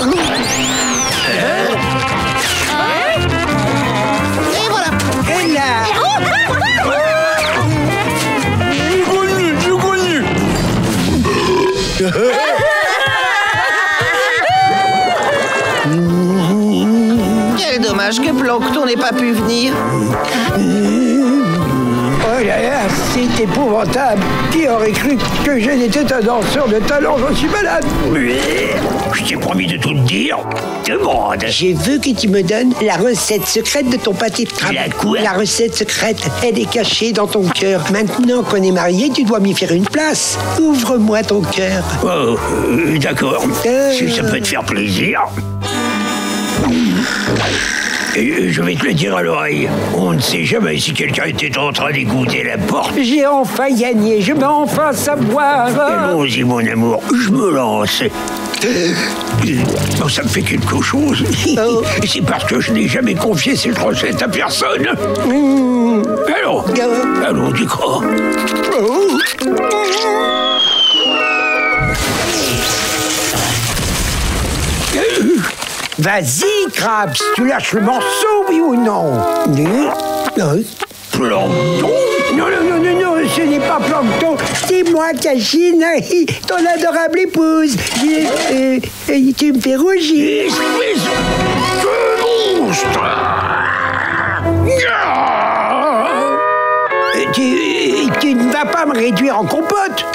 S2: Et voilà.
S8: Et là.
S2: Quel dommage que Plancton n'ait pas pu venir.
S9: Oh là là, c'est épouvantable. Qui aurait cru que je n'étais un danseur de talent? Je suis malade.
S7: Je t'ai promis de tout te dire. Demande.
S8: Je veux que tu me donnes la recette secrète de ton pâté de crabe.
S7: La quoi?
S8: La recette secrète, elle est cachée dans ton cœur. Maintenant qu'on est mariés, tu dois m'y faire une place. Ouvre-moi ton cœur.
S7: Oh, d'accord. Si ça peut te faire plaisir. Et je vais te le dire à l'oreille. On ne sait jamais si quelqu'un était en train d'écouter la porte.
S9: J'ai enfin gagné, je vais enfin savoir.
S7: Allons-y, mon amour, je me lance. Oh, ça me fait quelque chose. C'est parce que je n'ai jamais confié cette recette à personne. Allons, tu crois.
S9: Vas-y, Krabs, tu lâches le morceau, oui ou non?
S7: Plancton?
S9: Non, ce n'est pas Plancton, c'est moi, Cachine, ton adorable épouse. Tu me fais rougir.
S7: Espèce de monstre!
S9: Tu ne vas pas me réduire en compote?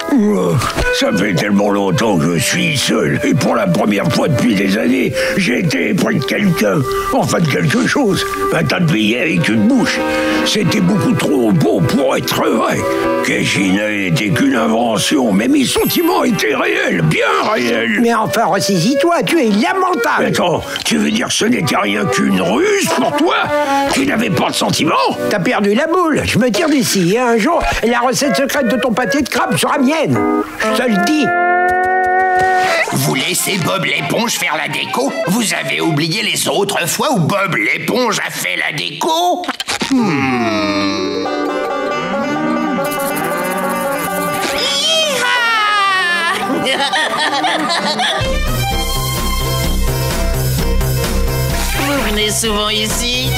S7: Ça fait tellement longtemps que je suis seul. Et pour la première fois depuis des années, j'ai été près de quelqu'un. Enfin, de quelque chose. Un tas de billets avec une bouche. C'était beaucoup trop beau pour être vrai. Cachina n'était qu'une invention, mais mes sentiments étaient réels, bien réels.
S9: Mais enfin, ressaisis-toi, tu es lamentable.
S7: Attends, tu veux dire que ce n'était rien qu'une ruse pour toi? Tu n'avais pas de sentiments?
S9: T'as perdu la boule. Je me tire d'ici. Et un jour, la recette secrète de ton pâté de crabe sera mienne. Je te le dis.
S11: Vous laissez Bob l'éponge faire la déco? Vous avez oublié les autres fois où Bob l'éponge a fait la déco?
S2: Vous venez souvent ici?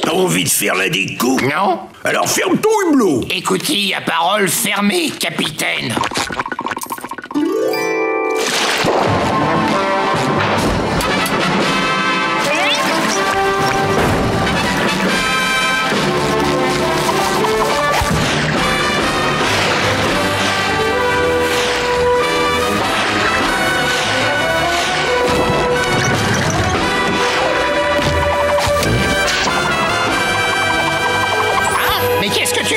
S7: T'as envie de faire la déco?
S1: Non?
S7: Alors ferme ton hublot.
S1: Écoutez, à parole fermée, capitaine. Mais qu'est-ce que tu...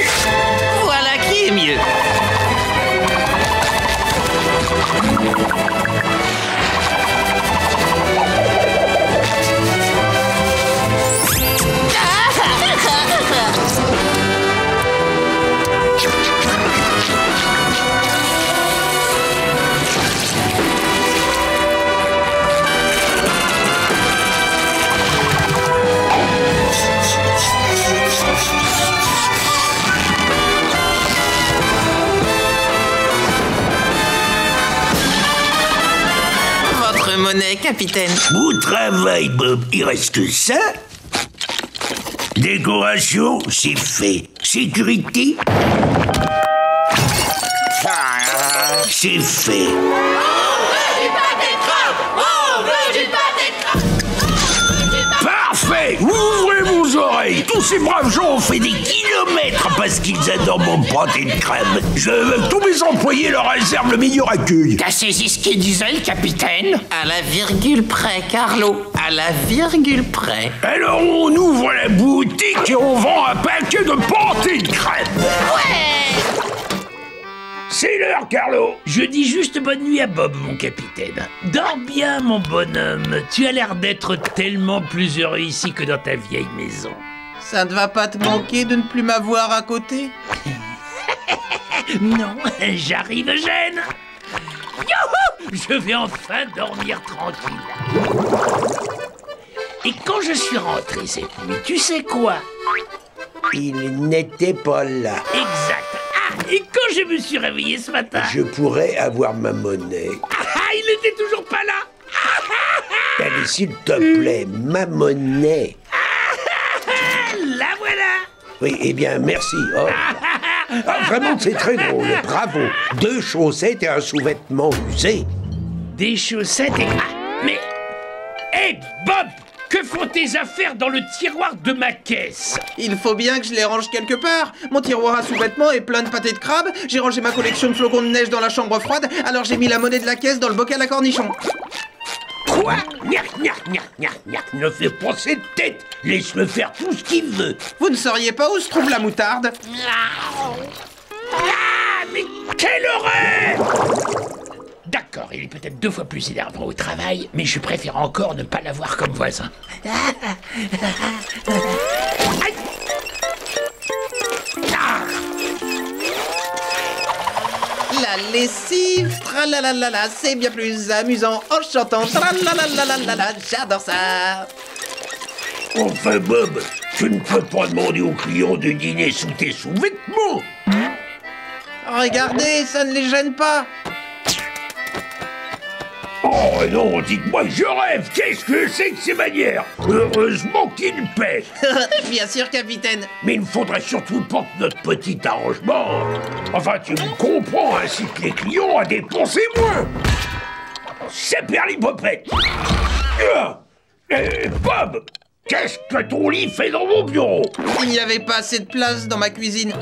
S2: Voilà qui est mieux. Votre monnaie, capitaine.
S7: Bon travail, Bob. Il reste que ça. Décoration, c'est fait. Sécurité, c'est fait. Parfait. Ouvrez vos oreilles. Tous ces braves gens ont fait des kilomètres parce qu'ils adorent mon pâté de crème. Je veux que tous mes employés leur réservent le meilleur accueil.
S1: T'as saisi ce qu'il disait, le capitaine?
S2: À la virgule près, Carlo. À la virgule près.
S7: Alors on ouvre la boutique et on vend un paquet de pâté de crème.
S2: Ouais!
S7: C'est l'heure, Carlo. Je dis juste bonne nuit à Bob, mon capitaine.
S14: Dors bien, mon bonhomme. Tu as l'air d'être tellement plus heureux ici que dans ta vieille maison.
S2: Ça ne va pas te manquer de ne plus m'avoir à côté?
S14: Non, j'arrive, Eugène. Youhou! Je vais enfin dormir tranquille. Et quand je suis rentré cette nuit, tu sais quoi?
S9: Il n'était pas là.
S14: Exact. Ah, et quand je me suis réveillé ce matin...
S9: Je pourrais avoir ma monnaie.
S14: Ah, il n'était toujours pas là.
S9: Allez, s'il te plaît, ma monnaie.
S14: La voilà.
S9: Oui, eh bien, merci. Oh. Ah, vraiment, c'est très drôle. Bravo. 2 chaussettes et un sous-vêtement usé.
S14: Des chaussettes et... Ah, mais... Hé, Bob! Que font tes affaires dans le tiroir de ma caisse?
S2: Il faut bien que je les range quelque part. Mon tiroir à sous-vêtements est plein de pâté de crabe. J'ai rangé ma collection de flocons de neige dans la chambre froide. Alors j'ai mis la monnaie de la caisse dans le bocal à cornichons.
S7: Quoi? Gnac, gnac, gnac, gnac, gnac. Ne fais pas cette tête. Laisse-le faire tout ce qu'il veut.
S2: Vous ne sauriez pas où se trouve la moutarde?
S14: Ah, mais quelle horreur! D'accord, il est peut-être 2 fois plus énervant au travail, mais je préfère encore ne pas l'avoir comme voisin. Aïe! Ah!
S2: La lessive, tralalalala, c'est bien plus amusant en chantant tralalalala, j'adore ça.
S7: Enfin, Bob, tu ne peux pas demander aux clients de dîner sous tes sous-vêtements.
S2: Regardez, ça ne les gêne pas.
S7: Oh non, dites-moi, je rêve. Qu'est-ce que c'est que ces manières? Heureusement qu'il paie.
S2: Bien sûr, capitaine.
S7: Mais il ne faudrait surtout pas que notre petit arrangement... Enfin, tu me comprends, incite les clients à dépenser moins. C'est perlipopette. Bob, qu'est-ce que ton lit fait dans mon bureau?
S2: Il n'y avait pas assez de place dans ma cuisine.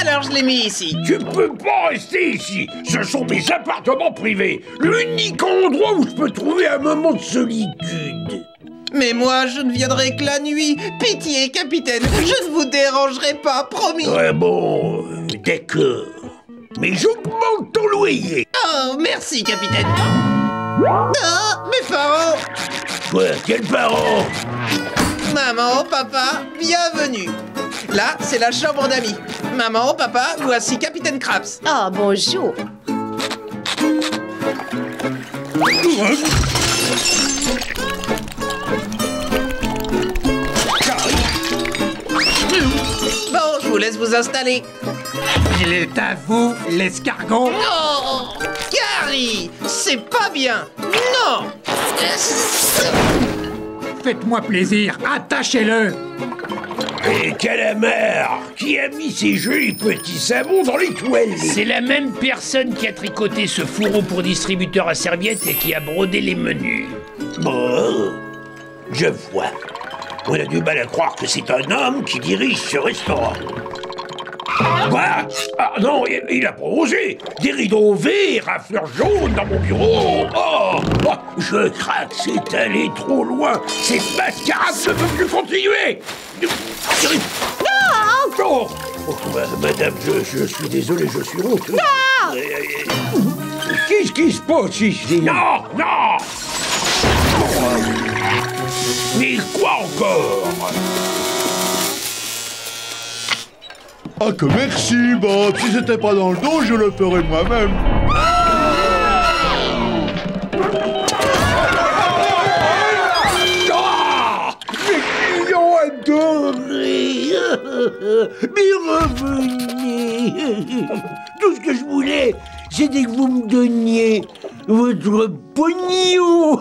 S2: Alors je l'ai mis ici.
S7: Tu peux pas rester ici. Ce sont mes appartements privés. L'unique endroit où je peux trouver un moment de solitude.
S2: Mais moi, je ne viendrai que la nuit. Pitié, capitaine, je ne vous dérangerai pas, promis.
S7: Ouais, bon, d'accord. Mais j'augmente ton loyer.
S2: Oh, merci, capitaine. Oh, mes parents.
S7: Quoi, quels parents?
S2: Maman, papa, bienvenue. Là, c'est la chambre d'amis. Maman, papa, voici Capitaine Krabs.
S13: Oh, bonjour.
S2: Bon, je vous laisse vous installer.
S12: Il est à vous, l'escargot.
S2: Non, Gary, c'est pas bien. Non.
S12: Faites-moi plaisir, attachez-le.
S14: Et calamar, qui a mis ces jolis petits savons dans les toilettes? C'est la même personne qui a tricoté ce fourreau pour distributeur à serviettes et qui a brodé les menus. Bon, je vois. On a du mal à croire que c'est un homme qui dirige ce restaurant. Quoi? Ah non, il a posé des rideaux verts à fleurs jaunes dans mon bureau. Oh, je craque, c'est allé trop loin. Cette mascarade ne peut plus continuer. Non! Oh, madame, je suis désolé, je suis honteux.
S9: Non! Qu'est-ce qui se passe ici?
S14: Non, non! Mais quoi encore?
S3: Ah que merci, Bob. Si c'était pas dans le dos, je le ferais moi-même.
S9: Mais clients adorés!
S14: Mais revenez! Tout ce que je voulais, c'était que vous me donniez votre pognon!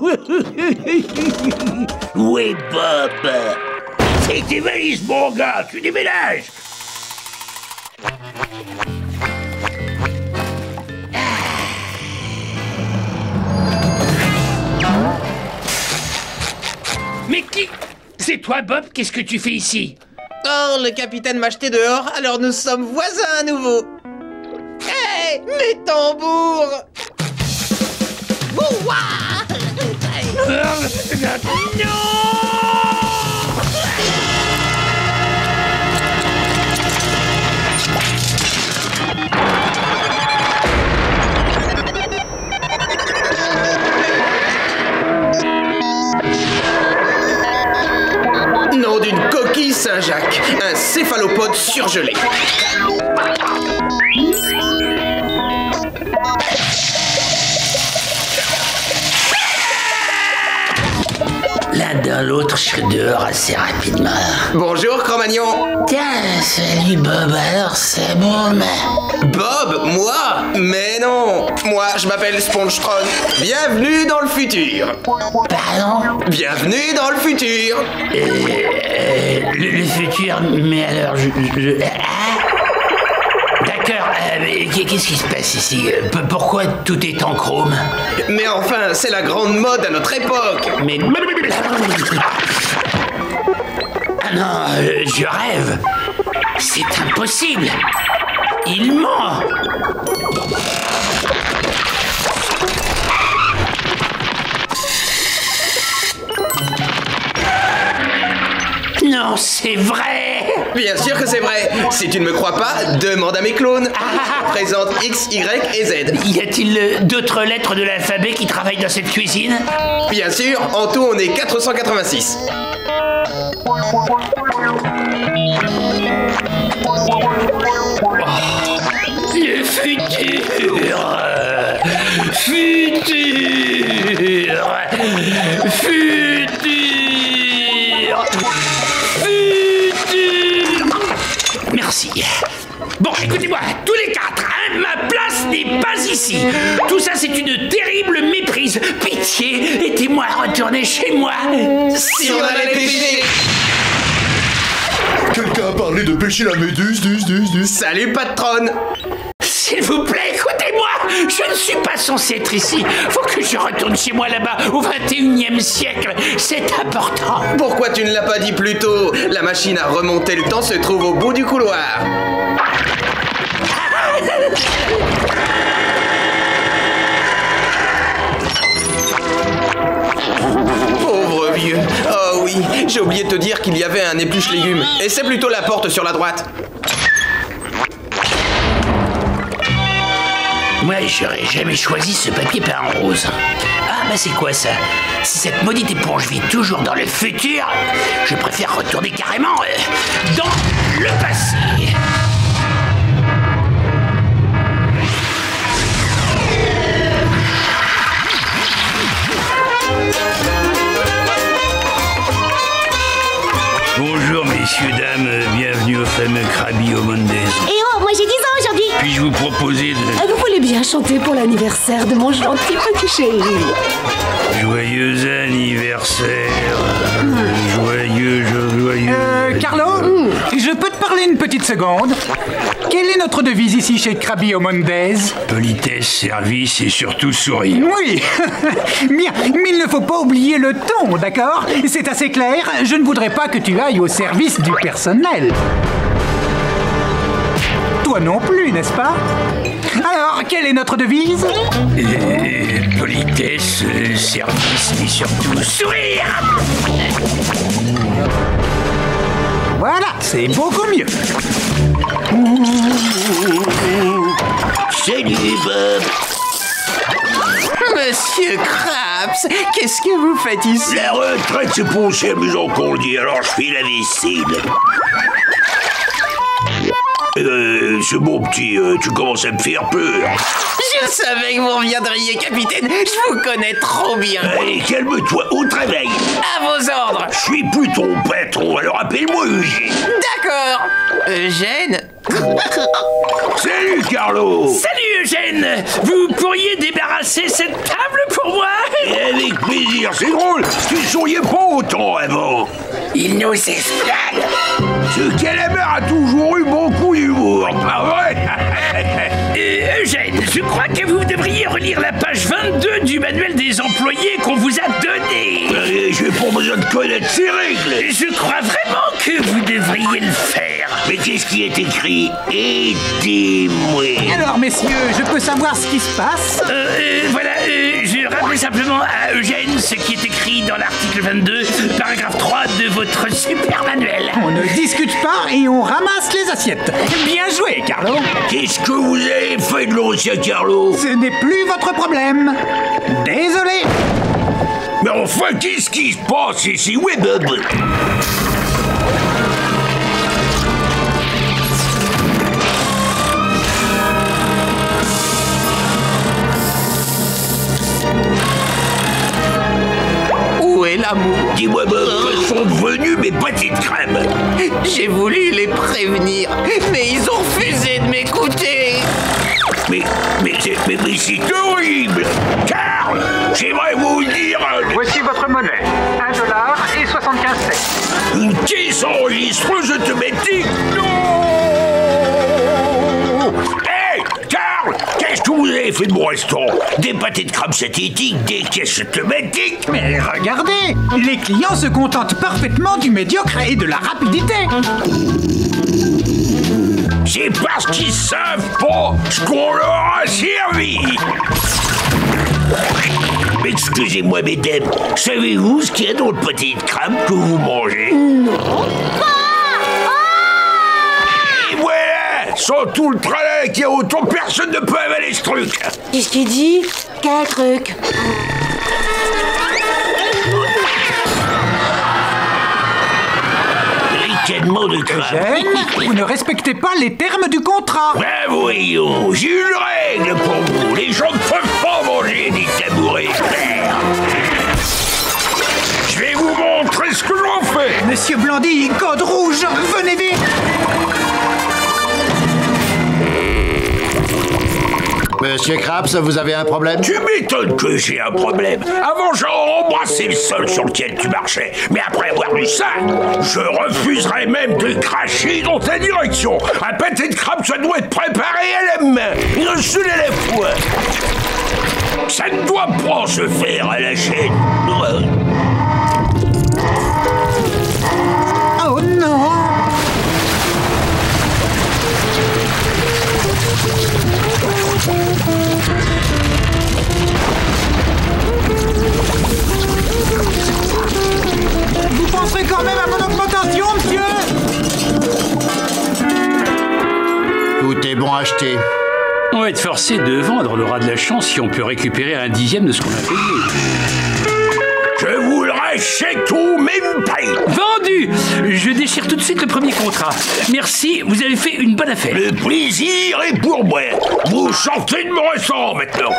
S14: Où est Bob? C'est tes valises, mon gars, tu déménages! Mais qui? C'est toi, Bob? Qu'est-ce que tu fais ici?
S2: Oh, le capitaine m'a jeté dehors, alors nous sommes voisins à nouveau. Hé, mes tambours! Ouah!
S14: Non!
S2: Nom d'une coquille Saint-Jacques, un céphalopode surgelé.
S14: L'un dans l'autre, je serai dehors assez rapidement.
S2: Bonjour, Cro-Magnon.
S14: Tiens, salut Bob, alors c'est bon, mais...
S2: Bob, moi? Mais non, moi je m'appelle Spongetron. Bienvenue dans le futur.
S14: Pardon?
S2: Bienvenue dans le futur.
S14: Le futur, mais alors D'accord, mais qu'est-ce qui se passe ici? Pourquoi tout est en chrome?
S2: Mais enfin, c'est la grande mode à notre époque.
S14: Mais... Ah non, je rêve. C'est impossible. Il ment. Non, c'est vrai.
S2: Bien sûr que c'est vrai. Si tu ne me crois pas, demande à mes clones. Présente X, Y et Z.
S14: Y a-t-il d'autres lettres de l'alphabet qui travaillent dans cette cuisine?
S2: Bien sûr, en tout on est 486.
S14: Le futur. Merci. Bon, écoutez-moi, tous les quatre, hein, ma place n'est pas ici. Tout ça, c'est une terrible méprise. Pitié, aidez-moi à retourner chez moi.
S2: Si on allait pêcher.
S3: Quelqu'un a parlé de pêcher la méduse,
S2: Salut, patronne.
S14: S'il vous plaît, écoutez-moi. Je ne suis pas censé être ici. Faut que je retourne chez moi là-bas, au 21e siècle. C'est important.
S2: Pourquoi tu ne l'as pas dit plus tôt? La machine à remonter le temps se trouve au bout du couloir. Pauvre vieux. Oh oui, j'ai oublié de te dire qu'il y avait un épluche légumes. Et c'est plutôt la porte sur la droite.
S14: Moi, j'aurais jamais choisi ce papier peint en rose. Ah, bah c'est quoi ça? Si cette maudite éponge vit toujours dans le futur, je préfère retourner carrément dans le passé. fameux Crabio Mondays.
S13: Et oh, moi j'ai 10 ans aujourd'hui.
S14: Puis-je vous proposer de...
S15: Vous voulez bien chanter pour l'anniversaire de mon gentil petit chéri?
S14: Joyeux anniversaire. Joyeux.
S12: Carlo, je peux te parler une petite seconde? Quelle est notre devise ici chez Crabio Mondays?
S14: Politesse, service et surtout sourire.
S12: Oui. Bien, mais il ne faut pas oublier le ton, d'accord? C'est assez clair, je ne voudrais pas que tu ailles au service du personnel. Toi non plus, n'est-ce pas? Alors, quelle est notre devise?
S14: Politesse, service et surtout sourire.
S12: Voilà, c'est beaucoup mieux.
S1: Salut, Bob.
S2: Monsieur Krabs, qu'est-ce que vous faites ici?
S1: La retraite, c'est pas aussi amusant qu'on le dit, alors je fais la vaisselle. C'est bon, petit, tu commences à me faire peur.
S2: Je savais que vous reviendriez, capitaine. Je vous connais trop bien.
S1: Allez, calme-toi, au travail.
S2: À vos ordres.
S1: Je suis plus ton patron, alors appelle-moi Eugène.
S2: D'accord. Eugène?
S1: Salut, Carlo.
S14: Salut, Eugène. Vous pourriez débarrasser cette table pour moi?
S1: Et avec plaisir, c'est drôle. Tu souriais pas autant avant.
S14: Il nous escale.
S1: Ce calamar a toujours eu beaucoup d'humour, pas vrai?
S14: Eugène, je crois que vous devriez relire la page 22 du manuel des employés qu'on vous a donné.
S1: J'ai pas besoin de connaître ces règles.
S14: Je crois vraiment que vous devriez le faire.
S1: Mais qu'est-ce qui est écrit? Aidez-moi.
S12: Alors, messieurs, je peux savoir ce qui se passe?
S14: Voilà, je rappelle simplement à Eugène ce qui est écrit dans l'article 22, paragraphe 3 de votre super manuel.
S12: On ne discute pas et on ramasse les assiettes. Bien joué, Carlo.
S1: Qu'est-ce que vous avez fait de l'ancien Carlo?
S12: Ce n'est plus votre problème. Désolé.
S1: Mais enfin, qu'est-ce qui se passe ici? Ouais, Bob.
S2: Où est l'amour?
S1: Dis-moi, Bob, quelles sont devenues mes petites crèmes?
S2: J'ai voulu les prévenir, mais ils ont refusé de m'écouter.
S1: Mais c'est horrible! Carl, j'aimerais vous le dire...
S12: Voici votre monnaie. $1 et 75 cents.
S1: Une caisse enregistreuse automatique? Non! Hey, Carl, qu'est-ce que vous avez fait de mon restaurant? Des pâtés de crabe synthétiques, des caisses automatiques?
S12: Mais regardez, les clients se contentent parfaitement du médiocre et de la rapidité.
S1: C'est parce qu'ils savent pas ce qu'on leur a servi. Excusez-moi, mesdames, savez-vous ce qu'il y a dans le pâté de crabe que vous mangez?
S13: Non.
S1: Et voilà! Sans tout le tralala qu'il y a autour, personne ne peut avaler ce truc.
S13: Qu'est-ce qu'il dit? Quel truc?
S1: Ricanement de crabe.
S12: Eugène, vous ne respectez pas les termes du contrat.
S1: Ben voyons, j'ai une règle pour vous. Les gens ne peuvent pas manger des tabourets verts. Je vais vous montrer ce que j'en fais.
S12: Monsieur Blandy, code rouge, venez vite.
S11: Monsieur Krabs, vous avez un problème?
S1: Tu m'étonnes que j'ai un problème. Avant, j'aurais embrassé le sol sur lequel tu marchais. Mais après avoir vu ça, je refuserais même de cracher dans ta direction. Un pâté de crabe, ça doit être préparé à la main, une seule à la fois. Ça ne doit pas se faire à la chaîne.
S12: Oh non! Vous penserez quand même à mon augmentation, monsieur?
S11: Tout est bon à acheter.
S14: On va être forcé de vendre, on aura de la chance si on peut récupérer 1/10 de ce qu'on a payé.
S1: Je vous le rachète au même prix.
S14: Vendu! Je déchire tout de suite le premier contrat. Merci, vous avez fait une bonne affaire.
S1: Le plaisir est pour moi. Vous sortez de mon restaurant maintenant.